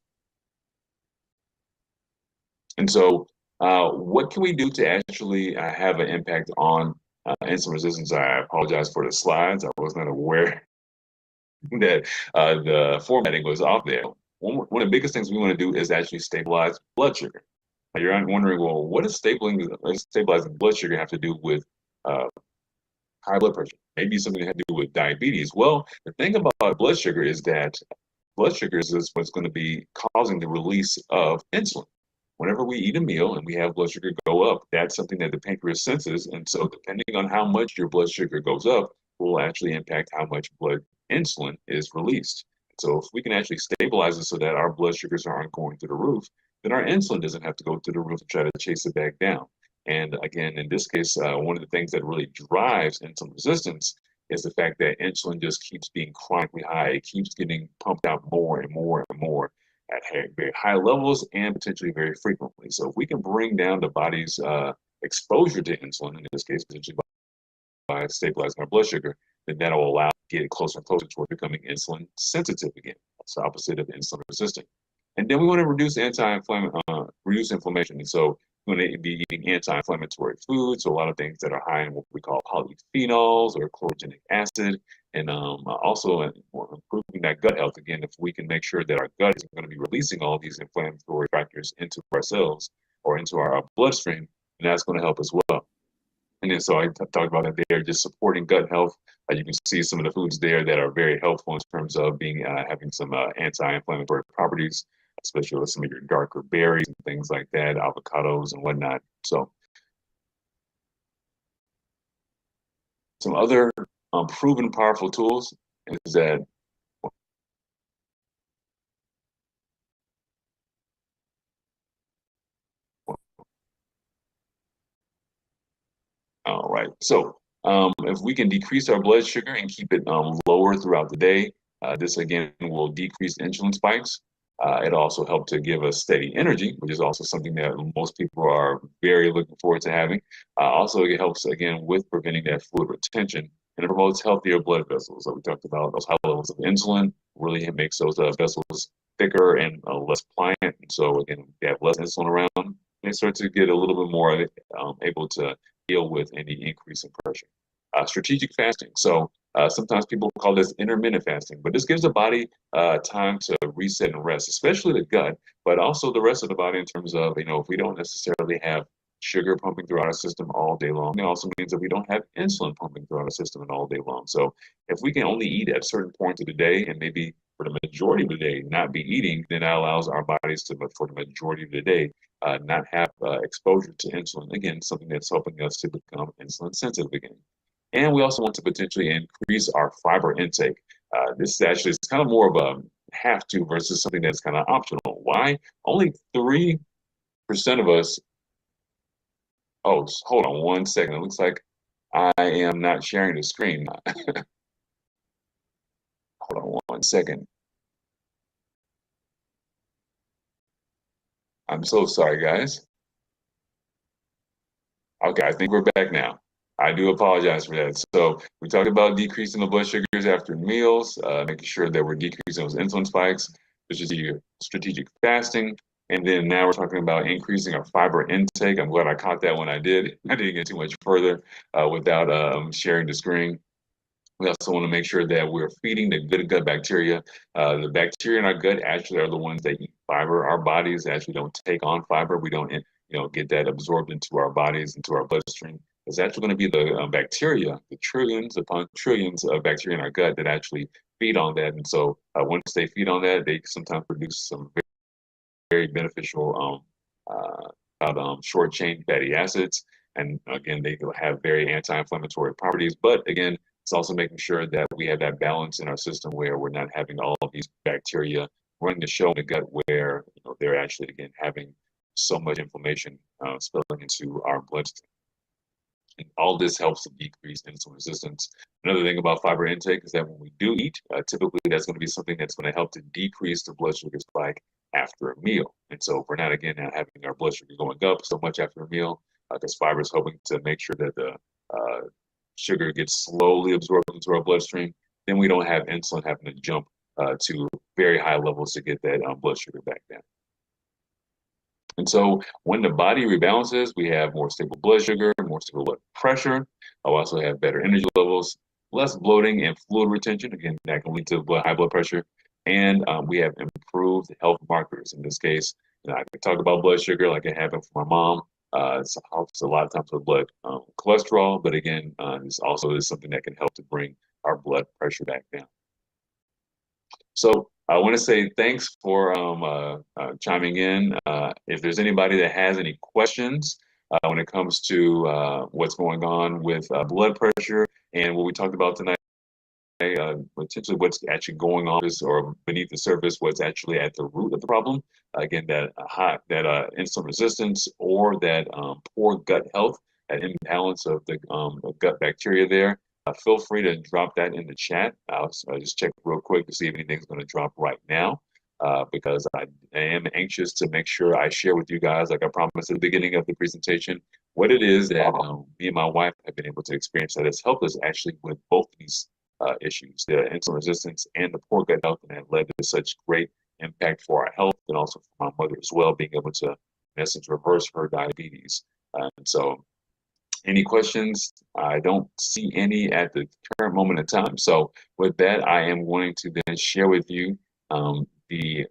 And so what can we do to actually have an impact on insulin resistance? I apologize for the slides. I was not aware that the formatting was off there. One of the biggest things we want to do is actually stabilize blood sugar. Now, you're wondering, well, what does stabilizing blood sugar have to do with uh, high blood pressure? Maybe something that had to do with diabetes. Well, the thing about blood sugar is that blood sugar is what's going to be causing the release of insulin. Whenever we eat a meal and we have blood sugar go up, that's something that the pancreas senses. And so, depending on how much your blood sugar goes up, will actually impact how much blood insulin is released. So, if we can actually stabilize it so that our blood sugars aren't going through the roof, then our insulin doesn't have to go through the roof and try to chase it back down. And again, in this case, one of the things that really drives insulin resistance is the fact that insulin just keeps being chronically high. It keeps getting pumped out more and more and more at very high levels and potentially very frequently. So if we can bring down the body's exposure to insulin, in this case, potentially by stabilizing our blood sugar, then that'll allow to get closer and closer toward becoming insulin sensitive again. That's the opposite of insulin resistant. And then we want to reduce inflammation. And so we want to be eating anti-inflammatory foods, so a lot of things that are high in what we call polyphenols or chlorogenic acid, and also improving that gut health. Again, if we can make sure that our gut is going to be releasing all these inflammatory factors into our cells or into our bloodstream, then that's going to help as well. And then so I talked about that there, just supporting gut health. You can see some of the foods there that are very helpful in terms of being having some anti-inflammatory properties, especially with some of your darker berries and things like that, avocados and whatnot. So some other proven powerful tools is that all right. So, if we can decrease our blood sugar and keep it lower throughout the day, this again will decrease insulin spikes. It also helps to give us steady energy, which is also something that most people are very looking forward to having. Also, it helps again with preventing that fluid retention and it promotes healthier blood vessels. Like we talked about, those high levels of insulin really makes those vessels thicker and less pliant. And so, again, if you have less insulin around, they start to get a little bit more able to deal with any increase in pressure. Strategic fasting. So sometimes people call this intermittent fasting, but this gives the body time to reset and rest, especially the gut, but also the rest of the body in terms of, if we don't necessarily have sugar pumping throughout our system all day long, it also means that we don't have insulin pumping throughout our system all day long. So if we can only eat at certain points of the day and maybe for the majority of the day not be eating, then that allows our bodies to, for the majority of the day, not have exposure to insulin. Again, something that's helping us to become insulin sensitive again. And we also want to potentially increase our fiber intake. This is actually it's kind of more of a have to versus something that's kind of optional. Why? Only 3% of us. Oh, hold on 1 second. It looks like I am not sharing the screen. Hold on 1 second. I'm so sorry, guys. Okay, I think we're back now. I do apologize for that. So we talked about decreasing the blood sugars after meals, making sure that we're decreasing those insulin spikes, which is your strategic fasting. And then now we're talking about increasing our fiber intake. I'm glad I caught that when I did. I didn't get too much further without sharing the screen. We also want to make sure that we're feeding the good gut bacteria. The bacteria in our gut actually are the ones that eat fiber. Our bodies actually don't take on fiber. We don't, get that absorbed into our bodies, into our bloodstream. It's actually going to be the bacteria, the trillions upon trillions of bacteria in our gut that actually feed on that. And so once they feed on that, they sometimes produce some very beneficial short chain fatty acids. And again, they have very anti-inflammatory properties. But again, it's also making sure that we have that balance in our system where we're not having all of these bacteria running the show in the gut where they're actually again having so much inflammation spilling into our bloodstream. And all this helps to decrease insulin resistance. Another thing about fiber intake is that when we do eat, typically that's going to be something that's going to help to decrease the blood sugar spike after a meal. And so if we're not, again, not having our blood sugar going up so much after a meal, because fiber is helping to make sure that the sugar gets slowly absorbed into our bloodstream, then we don't have insulin having to jump to very high levels to get that blood sugar back down. And so when the body rebalances, we have more stable blood sugar, more stable blood pressure. I'll also have better energy levels, less bloating and fluid retention. Again, that can lead to high blood pressure. And we have improved health markers. In this case, I can talk about blood sugar like it happened for my mom. It helps a lot of times with blood cholesterol, but again, this also is something that can help to bring our blood pressure back down. So I want to say thanks for chiming in. If there's anybody that has any questions when it comes to what's going on with blood pressure and what we talked about tonight, potentially what's actually going on is, or beneath the surface, what's actually at the root of the problem. Again, that insulin resistance or that poor gut health, that imbalance of the gut bacteria there. Feel free to drop that in the chat. I'll just check real quick to see if anything's going to drop right now. Because I am anxious to make sure I share with you guys, like I promised at the beginning of the presentation, what it is that me and my wife have been able to experience that has helped us actually with both of these issues, the insulin resistance and the poor gut health, and have led to such great impact for our health and also for my mother as well, being able to, in essence, reverse her diabetes. And so, any questions? I don't see any at the current moment in time. So, with that, I am going to then share with you the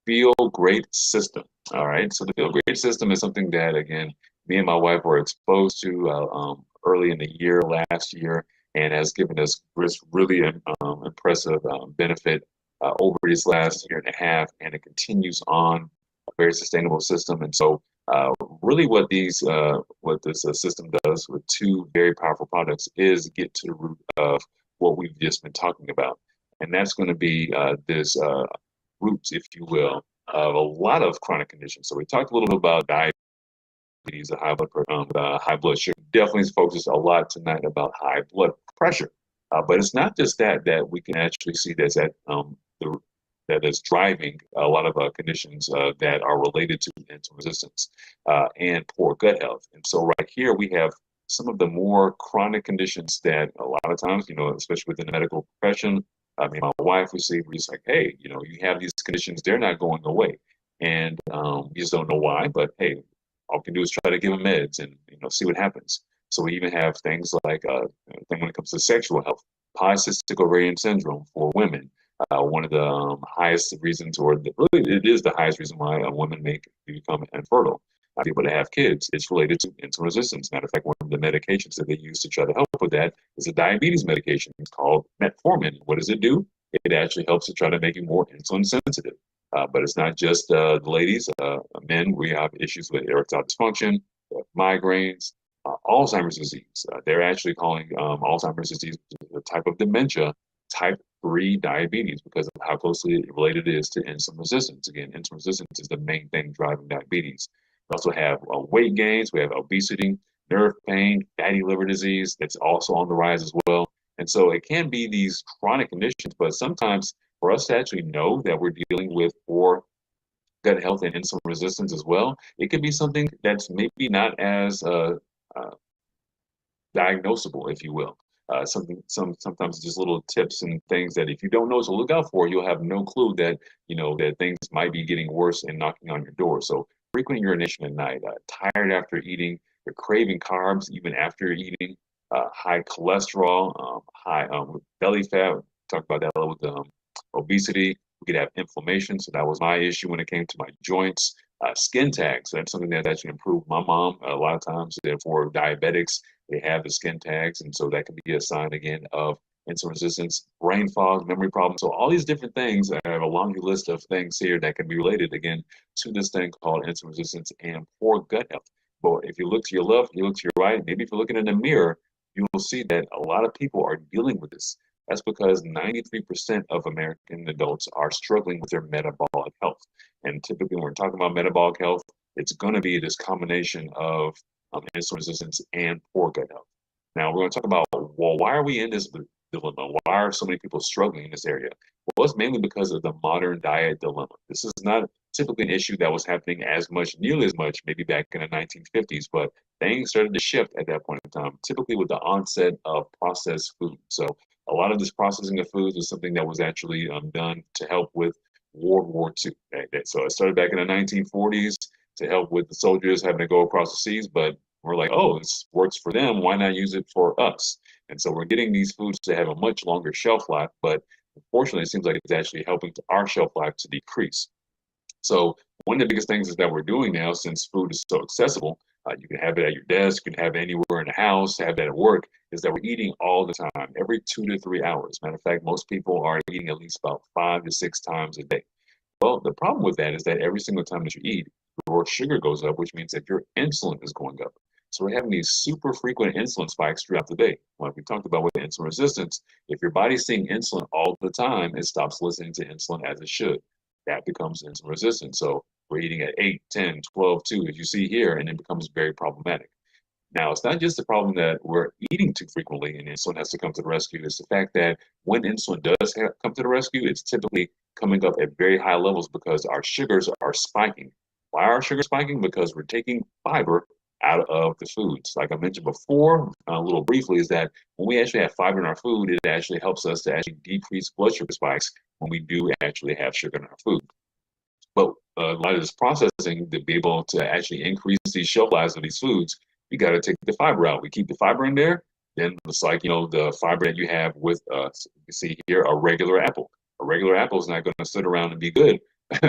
Feel Great system. All right. So, the Feel Great system is something that, again, me and my wife were exposed to early in the year, last year, and has given us this really impressive benefit over this last year and a half, and it continues on a very sustainable system. And so, really, what this system does with two very powerful products is get to the root of what we've just been talking about, and that's going to be this roots, if you will, of a lot of chronic conditions. So we talked a little bit about diabetes, high blood sugar. Definitely focused a lot tonight about high blood pressure. But it's not just that we can actually see the, that is driving a lot of conditions that are related to insulin resistance and poor gut health. And so right here we have some of the more chronic conditions that a lot of times, especially within the medical profession, I mean, my wife, we're just like, hey, you have these conditions, they're not going away. And we just don't know why, but hey, all we can do is try to give them meds and see what happens. So we even have things like when it comes to sexual health, polycystic ovarian syndrome for women. One of the highest reasons, really, it is the highest reason why women may become infertile, not able to have kids. It's related to insulin resistance. Matter of fact, one of the medications that they use to try to help with that is a diabetes medication. It's called metformin. What does it do? It actually helps to try to make you more insulin sensitive. But it's not just the ladies, men. We have issues with erectile dysfunction, migraines, Alzheimer's disease. They're actually calling Alzheimer's disease a type of dementia, type 3 diabetes, because of how closely related it is to insulin resistance. Again, insulin resistance is the main thing driving diabetes. We also have weight gains. We have obesity, nerve pain, fatty liver disease. That's also on the rise as well. And so it can be these chronic conditions, but sometimes for us to actually know that we're dealing with poor gut health and insulin resistance as well, it could be something that's maybe not as uh, diagnosable, if you will. Sometimes just little tips and things that if you don't know to look out for, you'll have no clue that that things might be getting worse and knocking on your door. So frequent urination at night, tired after eating, you're craving carbs even after eating, high cholesterol, high belly fat. We talked about that a little with obesity. We could have inflammation. So that was my issue when it came to my joints. Skin tags. That's something that actually improved my mom a lot of times. For diabetics, they have the skin tags, and so that can be a sign again of insulin resistance, brain fog, memory problems. So all these different things. I have a long list of things here that can be related again to this thing called insulin resistance and poor gut health. But if you look to your left, you look to your right, maybe if you're looking in the mirror, you will see that a lot of people are dealing with this. That's because 93% of American adults are struggling with their metabolic health. And typically, when we're talking about metabolic health, it's going to be this combination of insulin resistance and poor gut health. Now, we're going to talk about, well, why are we in this dilemma? Why are so many people struggling in this area? Well, it's mainly because of the modern diet dilemma. This is not typically an issue that was happening nearly as much, maybe back in the 1950s, but things started to shift at that point in time, typically with the onset of processed food. So a lot of this processing of foods was something that was actually done to help with World War II. So it started back in the 1940s to help with the soldiers having to go across the seas, but we're like, oh, this works for them. Why not use it for us? And so we're getting these foods to have a much longer shelf life, but unfortunately, it seems like it's actually helping our shelf life to decrease. So one of the biggest things is that we're doing now, since food is so accessible, you can have it at your desk, you can have it anywhere in the house, have it at work, is that we're eating all the time, every 2 to 3 hours. Matter of fact, most people are eating at least about 5 to 6 times a day. Well, the problem with that is that every single time that you eat, your sugar goes up, which means that your insulin is going up. So we're having these super frequent insulin spikes throughout the day. Like we talked about with insulin resistance, if your body's seeing insulin all the time, it stops listening to insulin as it should. That becomes insulin resistant. So we're eating at 8, 10, 12, 2, as you see here, and it becomes very problematic. Now, it's not just the problem that we're eating too frequently and insulin has to come to the rescue. It's the fact that when insulin does come to the rescue, it's typically coming up at very high levels because our sugars are spiking. Why are sugars spiking? Because we're taking fiber out of the foods. Like I mentioned before, a little briefly, is that when we actually have fiber in our food, it actually helps us to actually decrease blood sugar spikes when we do actually have sugar in our food. But a lot of this processing to be able to actually increase these shelf lives of these foods, we got to take the fiber out. We keep the fiber in there, then it's like the fiber that you have with you see here a regular apple. A regular apple is not going to sit around and be good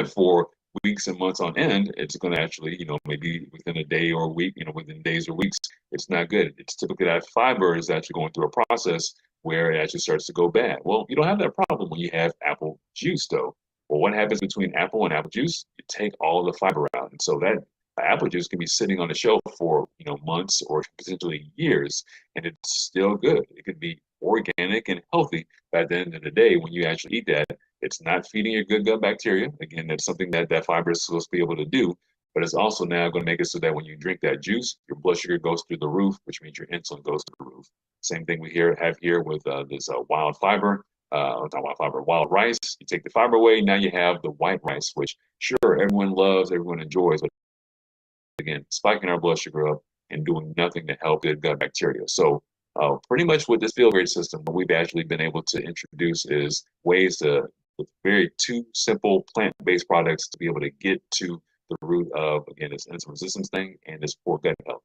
for weeks and months on end. It's going to actually maybe within a day or a week, within days or weeks, it's not good. It's typically that fiber is actually going through a process where it actually starts to go bad. Well, you don't have that problem when you have apple juice though. Well, what happens between apple and apple juice? You take all the fiber out, and so that apple juice can be sitting on the shelf for months or potentially years, and it's still good. It could be organic and healthy, but at the end of the day, when you actually eat that, it's not feeding your good gut bacteria. Again, that's something that that fiber is supposed to be able to do, but it's also now going to make it so that when you drink that juice, your blood sugar goes through the roof, which means your insulin goes through the roof. Same thing we have here with this wild fiber not wild fiber, wild rice. You take the fiber away, now you have the white rice, which sure everyone loves, everyone enjoys, but again, spiking our blood sugar up and doing nothing to help good gut bacteria. So pretty much with this field grade system, what we've actually been able to introduce is ways to, with very two simple plant-based products to be able to get to the root of, again, this insulin resistance thing and this poor gut health.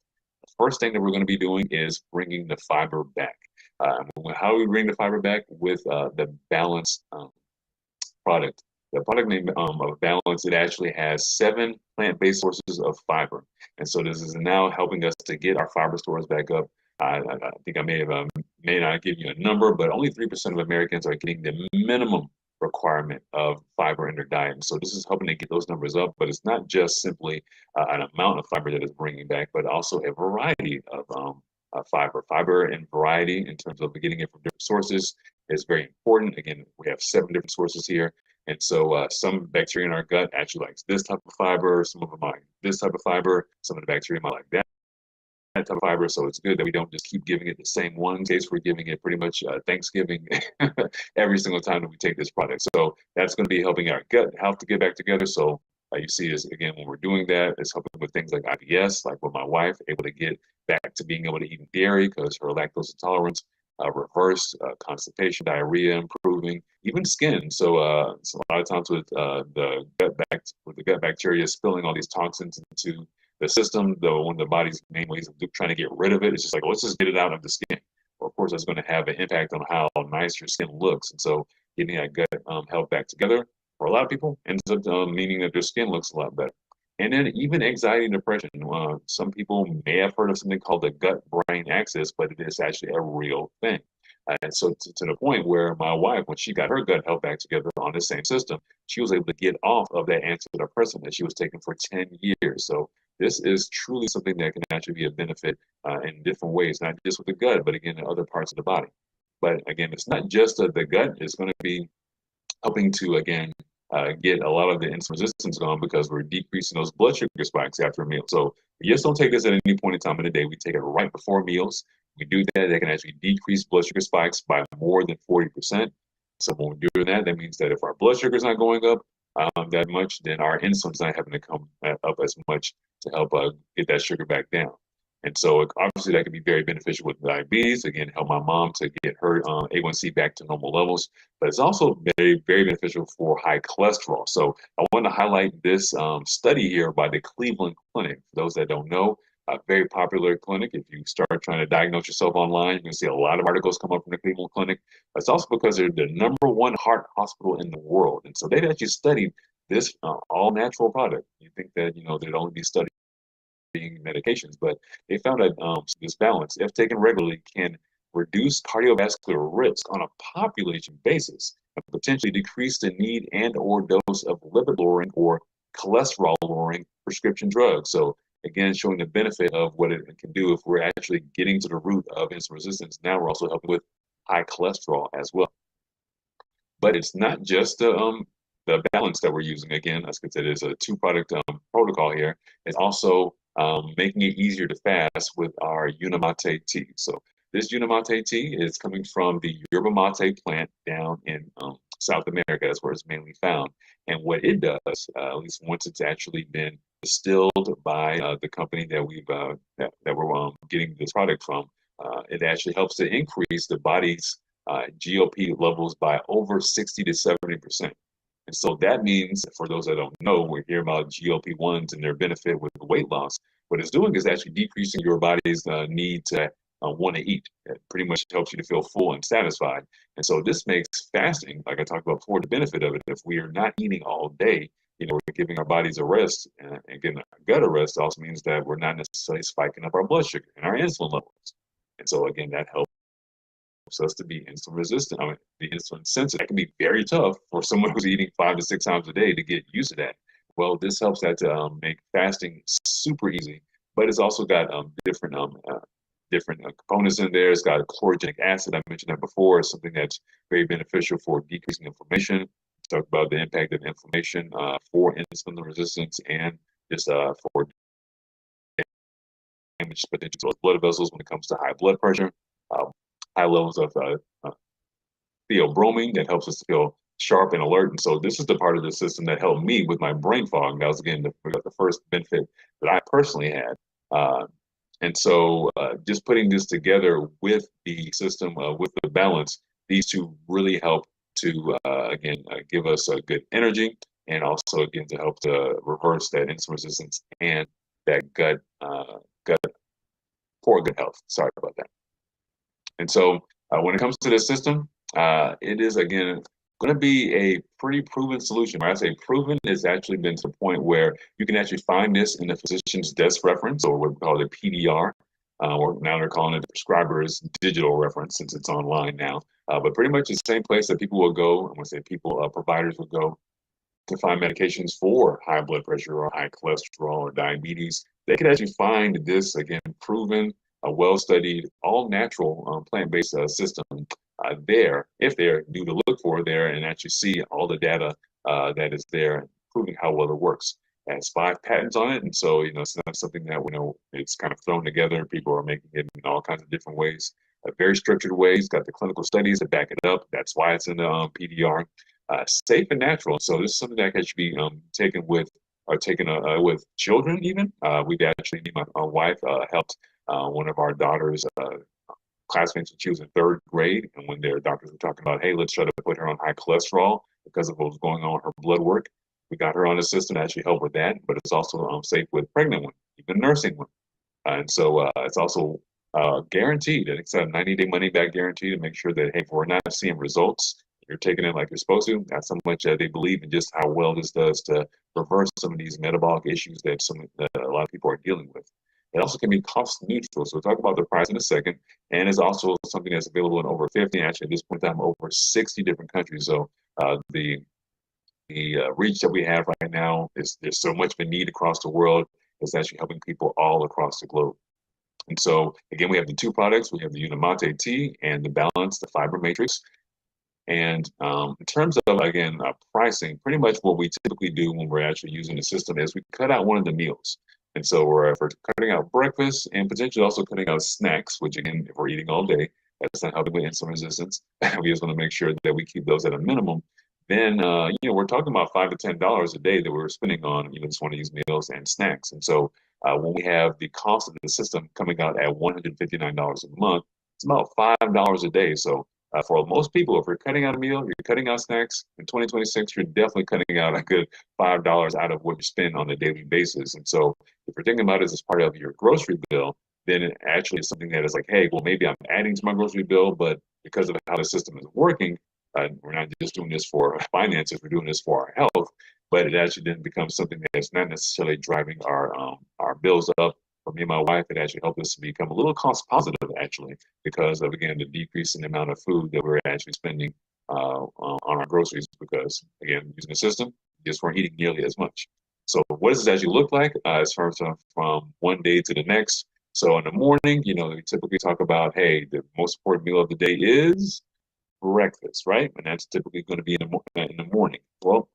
The first thing that we're going to be doing is bringing the fiber back. How do we bring the fiber back? With the balanced product. The product name of Balance, it actually has 7 plant-based sources of fiber. And so this is now helping us to get our fiber stores back up. I think I may not give you a number, but only 3% of Americans are getting the minimum requirement of fiber in their diet. And so this is helping to get those numbers up, but it's not just simply an amount of fiber that is bringing back, but also a variety of fiber. Fiber and variety in terms of getting it from different sources is very important. Again, we have 7 different sources here. And so some bacteria in our gut actually likes this type of fiber. Some of them like this type of fiber. Some of the bacteria might like that type of fiber. So it's good that we don't just keep giving it the same one. In case we're giving it pretty much Thanksgiving every single time that we take this product. So that's going to be helping our gut health to get back together. So you see is again, when we're doing that, it's helping with things like IBS, like with my wife, able to get back to being able to eat dairy because her lactose intolerance, reverse constipation, diarrhea improving, even skin. So a lot of times with with the gut bacteria spilling all these toxins into the system, though one of the body's main ways of trying to get rid of it, it's just like, let's just get it out of the skin. Well, of course, that's going to have an impact on how nice your skin looks. And so getting that gut health back together for a lot of people ends up meaning that their skin looks a lot better. And then even anxiety and depression. Some people may have heard of something called the gut-brain axis, but it is actually a real thing. And so to the point where my wife, when she got her gut health back together on the same system, she was able to get off of that antidepressant that she was taking for 10 years. So this is truly something that can actually be a benefit in different ways, not just with the gut, but again, in other parts of the body. But again, it's not just the gut. It's going to be helping to, again, get a lot of the insulin resistance gone because we're decreasing those blood sugar spikes after a meal. So we just don't take this at any point in time in the day. We take it right before meals. We do that, they can actually decrease blood sugar spikes by more than 40%. So when we're doing that, that means that if our blood sugar is not going up that much, then our insulin's not having to come up as much to help get that sugar back down. And so obviously that can be very beneficial with diabetes. Again, help my mom to get her A1C back to normal levels. But it's also very, very beneficial for high cholesterol. So I want to highlight this study here by the Cleveland Clinic. For those that don't know, a very popular clinic. If you start trying to diagnose yourself online, you can see a lot of articles come up from the Cleveland Clinic. It's also because they're the number one heart hospital in the world. And so they've actually studied this all natural product. You think that, they'd only be studying medications, but they found that this balance, if taken regularly, can reduce cardiovascular risk on a population basis and potentially decrease the need and or dose of lipid lowering or cholesterol lowering prescription drugs. So again, showing the benefit of what it can do if we're actually getting to the root of insulin resistance. Now we're also helping with high cholesterol as well. But it's not just the balance that we're using. Again, as I said, it's a two-product protocol here. It's also making it easier to fast with our Unamate tea. So this Unamate tea is coming from the yerba mate plant down in South America. That's where it's mainly found. And what it does, at least once it's actually been distilled by the company that we're getting this product from, it actually helps to increase the body's GOP levels by over 60 to 70%. And so that means, for those that don't know, we hear about GLP-1s and their benefit with weight loss. What it's doing is actually decreasing your body's need to want to eat. It pretty much helps you to feel full and satisfied. And so this makes fasting, like I talked about before, the benefit of it. If we are not eating all day, we're giving our bodies a rest, and getting our gut a rest also means that we're not necessarily spiking up our blood sugar and our insulin levels. And so again, that helps us to be insulin resistant. I mean, be insulin sensitive. That can be very tough for someone who's eating 5 to 6 times a day to get used to that. Well, this helps that to make fasting super easy, but it's also got different components in there. It's got chlorogenic acid. I mentioned that before. It's something that's very beneficial for decreasing inflammation. Talk about the impact of inflammation for insulin resistance and just for damage potential to blood vessels when it comes to high blood pressure. High levels of theobromine that helps us to feel sharp and alert. And so this is the part of the system that helped me with my brain fog. That was, again, the first benefit that I personally had. And so just putting this together with the system, with the balance, these two really help to, again, give us a good energy, and also, again, to help to reverse that insulin resistance and that gut poor gut health. Sorry about that. And so when it comes to this system, it is, again, going to be a pretty proven solution. When I say proven, it's actually been to the point where you can actually find this in the physician's desk reference, or what we call the PDR, or now they're calling it the prescriber's digital reference since it's online now. But pretty much the same place that people will go, I'm going to say people, providers will go to find medications for high blood pressure or high cholesterol or diabetes. They could actually find this, again, proven, a well-studied, all-natural plant-based system there, if they're new to look for there and actually see all the data that is there, proving how well it works. It has 5 patents on it, and so it's not something that we know it's kind of thrown together. People are making it in all kinds of different ways, very structured ways. Got the clinical studies that back it up. That's why it's in the PDR. Safe and natural. So this is something that can actually be taken with with children even. We've actually, me and my wife helped one of our daughters' classmates when she was in 3rd grade, and when their doctors were talking about, hey, let's try to put her on high cholesterol because of what was going on with her blood work, we got her on a system to actually help with that. But it's also safe with pregnant women, even nursing women. And so it's also guaranteed. It's a 90-day money back guarantee to make sure that, hey, if we're not seeing results, you're taking it like you're supposed to. That's how much they believe in just how well this does to reverse some of these metabolic issues that a lot of people are dealing with. It also can be cost neutral. So we'll talk about the price in a second. And it's also something that's available in over 50, actually at this point in time, over 60 different countries. So the reach that we have right now is there's so much of a need across the world. It's actually helping people all across the globe. And so, again, we have the 2 products. We have the Unamate tea and the Balance, the Fiber Matrix. And in terms of, again, pricing, pretty much what we typically do when we're actually using the system is we cut out one of the meals. And so we're cutting out breakfast and potentially also cutting out snacks, which, again, if we're eating all day, that's not helping with insulin resistance. We just want to make sure that we keep those at a minimum. Then, we're talking about $5 to $10 a day that we're spending on, just one of these meals and snacks. And so when we have the cost of the system coming out at $159 a month, it's about $5 a day. So For most people, if you're cutting out a meal, you're cutting out snacks in 2026, you're definitely cutting out a good $5 out of what you spend on a daily basis. And so if you're thinking about it as part of your grocery bill, then it actually is something that is like, hey, well, maybe I'm adding to my grocery bill, but because of how the system is working, we're not just doing this for finances, we're doing this for our health. But it actually then becomes something that's not necessarily driving our bills up. For me and my wife, it actually helped us to become a little cost positive, actually, because of again the decrease in the amount of food that we're actually spending on our groceries. Because again, using the system, just weren't eating nearly as much. So, what does this actually look like as far as from one day to the next? So, in the morning, we typically talk about, hey, the most important meal of the day is breakfast, right? And that's typically going to be in the morning. Well,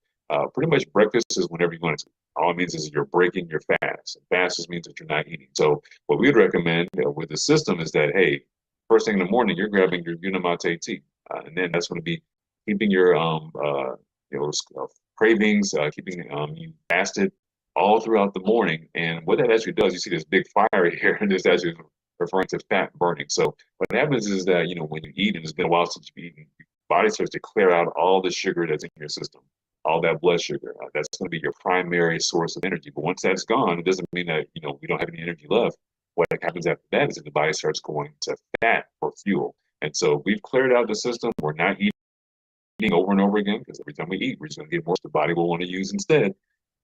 pretty much breakfast is whenever you want to. All it means is you're breaking your fast. And fast just means that you're not eating. So what we would recommend with the system is that, hey, first thing in the morning, you're grabbing your Unamate tea, and then that's going to be keeping your you know cravings, keeping you fasted all throughout the morning. And what that actually does, you see this big fire here, and this actually referring to fat burning. So what happens is that, when you eat and it's been a while since you've eaten, your body starts to clear out all the sugar that's in your system, all that blood sugar. That's going to be your primary source of energy. But once that's gone, it doesn't mean that, we don't have any energy left. What happens after that is that the body starts going to fat for fuel. And so we've cleared out the system. We're not eating over and over again because every time we eat, we're just going to get more the body will want to use instead.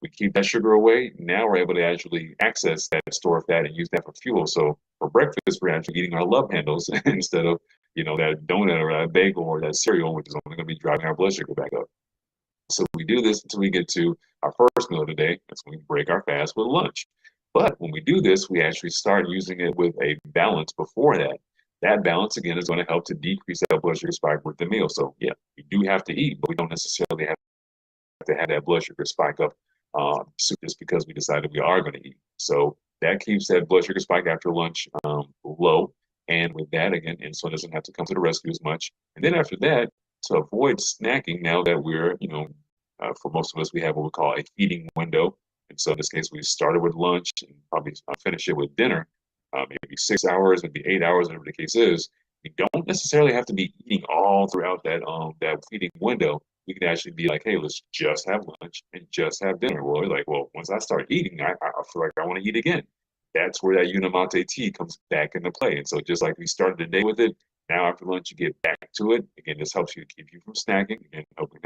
We keep that sugar away. Now we're able to actually access that store of fat and use that for fuel. So for breakfast, we're actually eating our love handles instead of, that donut or that bagel or that cereal, which is only going to be driving our blood sugar back up. So we do this until we get to our first meal of the day. That's when we break our fast with lunch. But when we do this, we actually start using it with a balance before that. That balance, again, is going to help to decrease that blood sugar spike with the meal. So, yeah, we do have to eat, but we don't necessarily have to have that blood sugar spike up just because we decided we are going to eat. So that keeps that blood sugar spike after lunch low. And with that, again, insulin doesn't have to come to the rescue as much. And then after that, to avoid snacking, now that we're, for most of us, we have what we call a feeding window. And so in this case, we started with lunch and probably finish it with dinner, maybe 6 hours, maybe 8 hours, whatever the case is. You don't necessarily have to be eating all throughout that feeding window. We can actually be like, hey, let's just have lunch and just have dinner. Well, we're like, well, once I start eating, I feel like I want to eat again. That's where that Unamate tea comes back into play. And so just like we started the day with it, now after lunch you get back to it. Again, this helps you to keep you from snacking and helping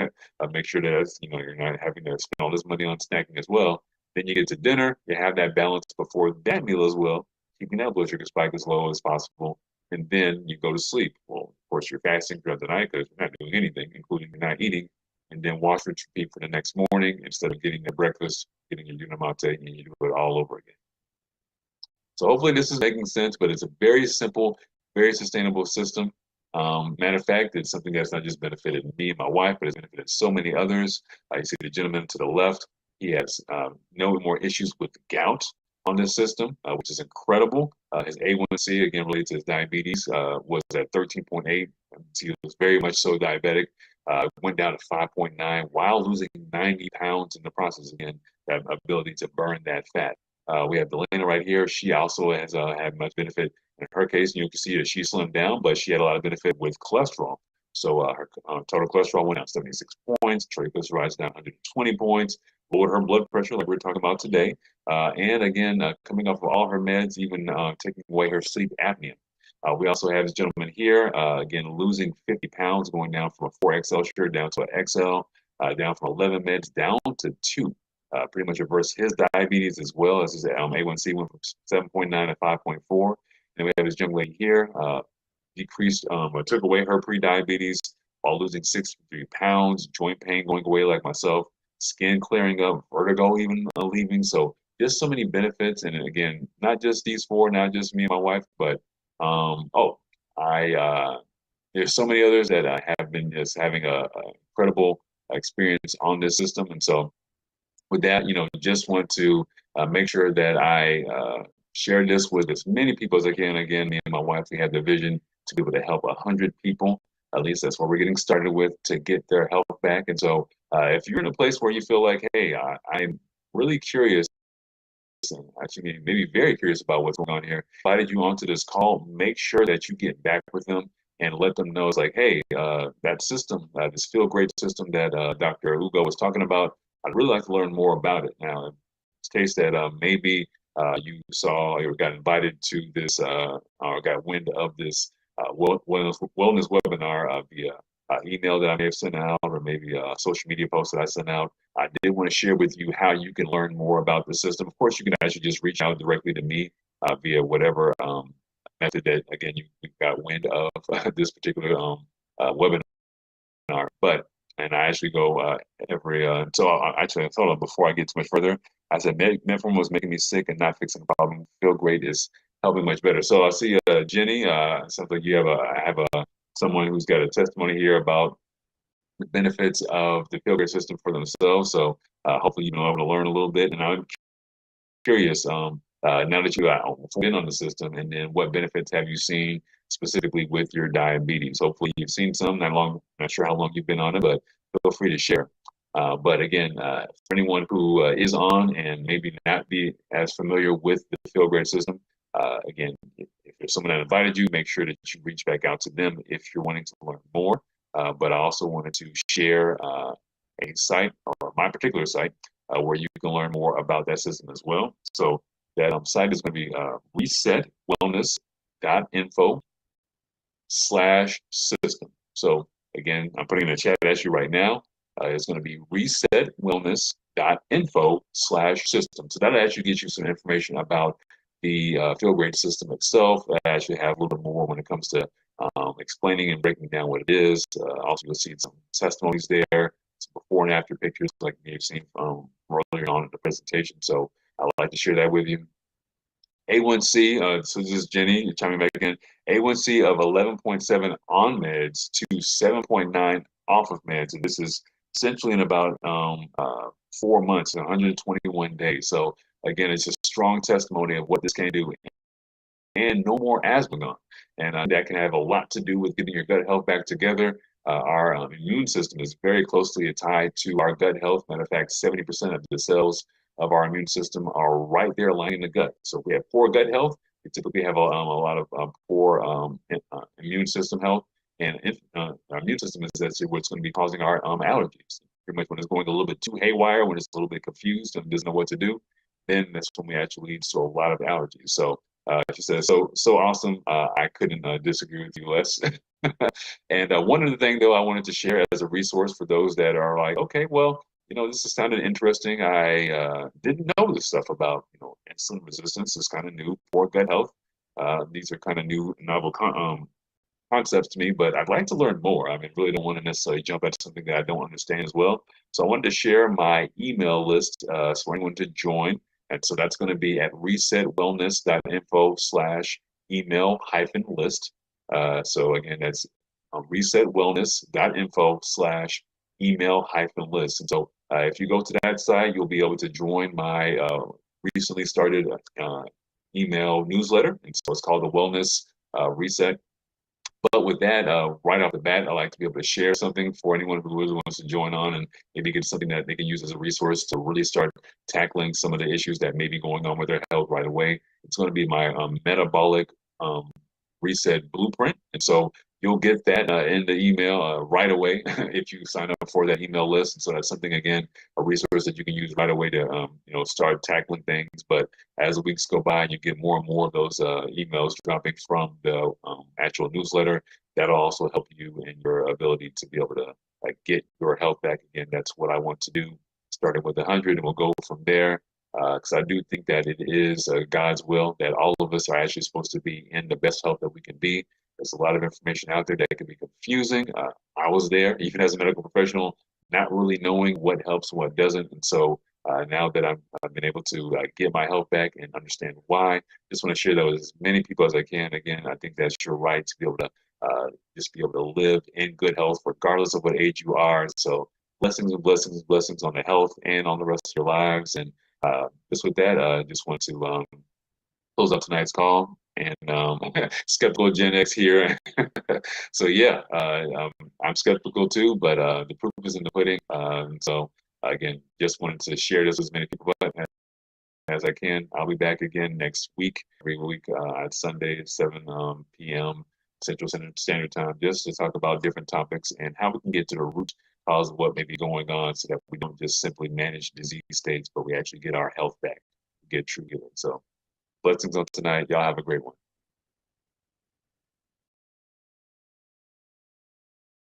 make sure that you're not having to spend all this money on snacking as well. Then you get to dinner, you have that balance before that meal as well, keeping that blood sugar spike as low as possible, and then you go to sleep. Well, of course, you're fasting throughout the night because you're not doing anything, including you're not eating, and then wash and repeat for the next morning instead of getting the breakfast, getting your Unamate, and you do it all over again. So hopefully this is making sense, but it's a very simple, very sustainable system. Matter of fact, it's something that's not just benefited me and my wife, but it's benefited so many others. You see the gentleman to the left, he has no more issues with gout on this system, which is incredible. His A1C, again, related to his diabetes, was at 13.8. He was very much so diabetic. Went down to 5.9 while losing 90 pounds in the process. Again, that ability to burn that fat. We have Delana right here. She also has had much benefit. In her case, you can see that she slimmed down, but she had a lot of benefit with cholesterol. So her total cholesterol went down 76 points, triglycerides down 120 points, lowered her blood pressure, like we are talking about today. And again, coming off of all her meds, even taking away her sleep apnea. We also have this gentleman here, again, losing 50 pounds, going down from a 4XL shirt down to an XL, down from 11 meds down to 2. Pretty much reversed his diabetes as well as his A1C went from 7.9 to 5.4. And we have this young lady here, decreased or took away her pre-diabetes while losing 63 pounds, joint pain going away like myself, skin clearing up, vertigo even leaving. So just so many benefits. And again, not just these four, not just me and my wife, but I there's so many others that I have been just having a incredible experience on this system. And so with that, just want to make sure that I share this with as many people as I can. Again, me and my wife, we have the vision to be able to help 100 people. At least that's what we're getting started with to get their health back. And so if you're in a place where you feel like, hey, I'm really curious, and actually maybe very curious about what's going on here, invited you onto this call, make sure that you get back with them and let them know it's like, hey, that system, this Feel Great system that Dr. Ugo was talking about, I'd really like to learn more about it. Now, in this case that maybe you saw or got invited to this or got wind of this wellness webinar via email that I may have sent out or maybe a social media post that I sent out. I did want to share with you how you can learn more about the system. Of course, you can actually just reach out directly to me via whatever method that, again, you got wind of this particular webinar. But and I actually go every so actually I thought of before I get too much further. I said metformin was making me sick and not fixing the problem. Feel Great is helping much better. So I see Jenny. Sounds like you have someone who's got a testimony here about the benefits of the Feel Great system for themselves. So hopefully you've been able to learn a little bit. And I'm curious, now that you are in on the system, and then what benefits have you seen specifically with your diabetes? Hopefully, you've seen some. Not sure how long you've been on it, but feel free to share. But again, for anyone who is on and maybe not be as familiar with the Feel Great system, again, if there's someone that invited you, make sure that you reach back out to them if you're wanting to learn more. But I also wanted to share a site or my particular site where you can learn more about that system as well. So that site is going to be resetwellness.info/system. So again, I'm putting in a chat at you right now. It's going to be resetwellness.info/system. So that'll actually get you some information about the Feel Great system itself. I actually have a little bit more when it comes to explaining and breaking down what it is. Also, you'll see some testimonies there, some before and after pictures like you've seen from earlier on in the presentation. So I'd like to share that with you. A1C, so this is Jenny chiming back again. A1C of 11.7 on meds to 7.9 off of meds. And this is essentially in about 4 months, 121 days. So again, it's a strong testimony of what this can do. And no more asthma gone. And that can have a lot to do with getting your gut health back together. Our immune system is very closely tied to our gut health. Matter of fact, 70% of the cells of our immune system are right there lining the gut. So if we have poor gut health, we typically have a lot of poor immune system health. And our immune system is that's what's going to be causing our allergies. Pretty much when it's going a little bit too haywire, when it's a little bit confused and doesn't know what to do, then that's when we actually leads to a lot of allergies. So she says, so awesome. I couldn't disagree with you less. And one of the things, though, I wanted to share as a resource for those that are like, okay, well, this is sounded interesting. I didn't know this stuff about, insulin resistance. Is kind of new, poor gut health. These are kind of new, novel concepts to me, but I'd like to learn more. I mean, really don't want to necessarily jump at something that I don't understand as well. So I wanted to share my email list for anyone to join. And so that's going to be at resetwellness.info/email-list. So again, that's resetwellness.info/email-list. And so if you go to that site, you'll be able to join my recently started email newsletter. And so it's called the Wellness Reset. But with that, right off the bat, I like to be able to share something for anyone who really wants to join on and maybe get something that they can use as a resource to really start tackling some of the issues that may be going on with their health right away. It's going to be my metabolic reset blueprint. And so you'll get that in the email right away if you sign up for that email list. And so that's something, again, a resource that you can use right away to, start tackling things. But as the weeks go by and you get more and more of those emails dropping from the actual newsletter, that'll also help you in your ability to be able to get your health back again. That's what I want to do, starting with 100, and we'll go from there. Because I do think that it is God's will that all of us are actually supposed to be in the best health that we can be. There's a lot of information out there that can be confusing. I was there, even as a medical professional, not really knowing what helps and what doesn't. And so now that I've been able to get my health back and understand why, just want to share that with as many people as I can. Again, I think that's your right to be able to just be able to live in good health, regardless of what age you are. So blessings and blessings and blessings on the health and on the rest of your lives. And just with that, I just want to close up tonight's call. And skeptical Gen X here. So yeah, I'm skeptical too, but the proof is in the pudding. So again, just wanted to share this with as many people as I can. I'll be back again next week, every week at Sunday at 7 p.m. Central Standard Time, just to talk about different topics and how we can get to the root cause of what may be going on so that we don't just simply manage disease states, but we actually get our health back, get true healing. So blessings on tonight. Y'all have a great one.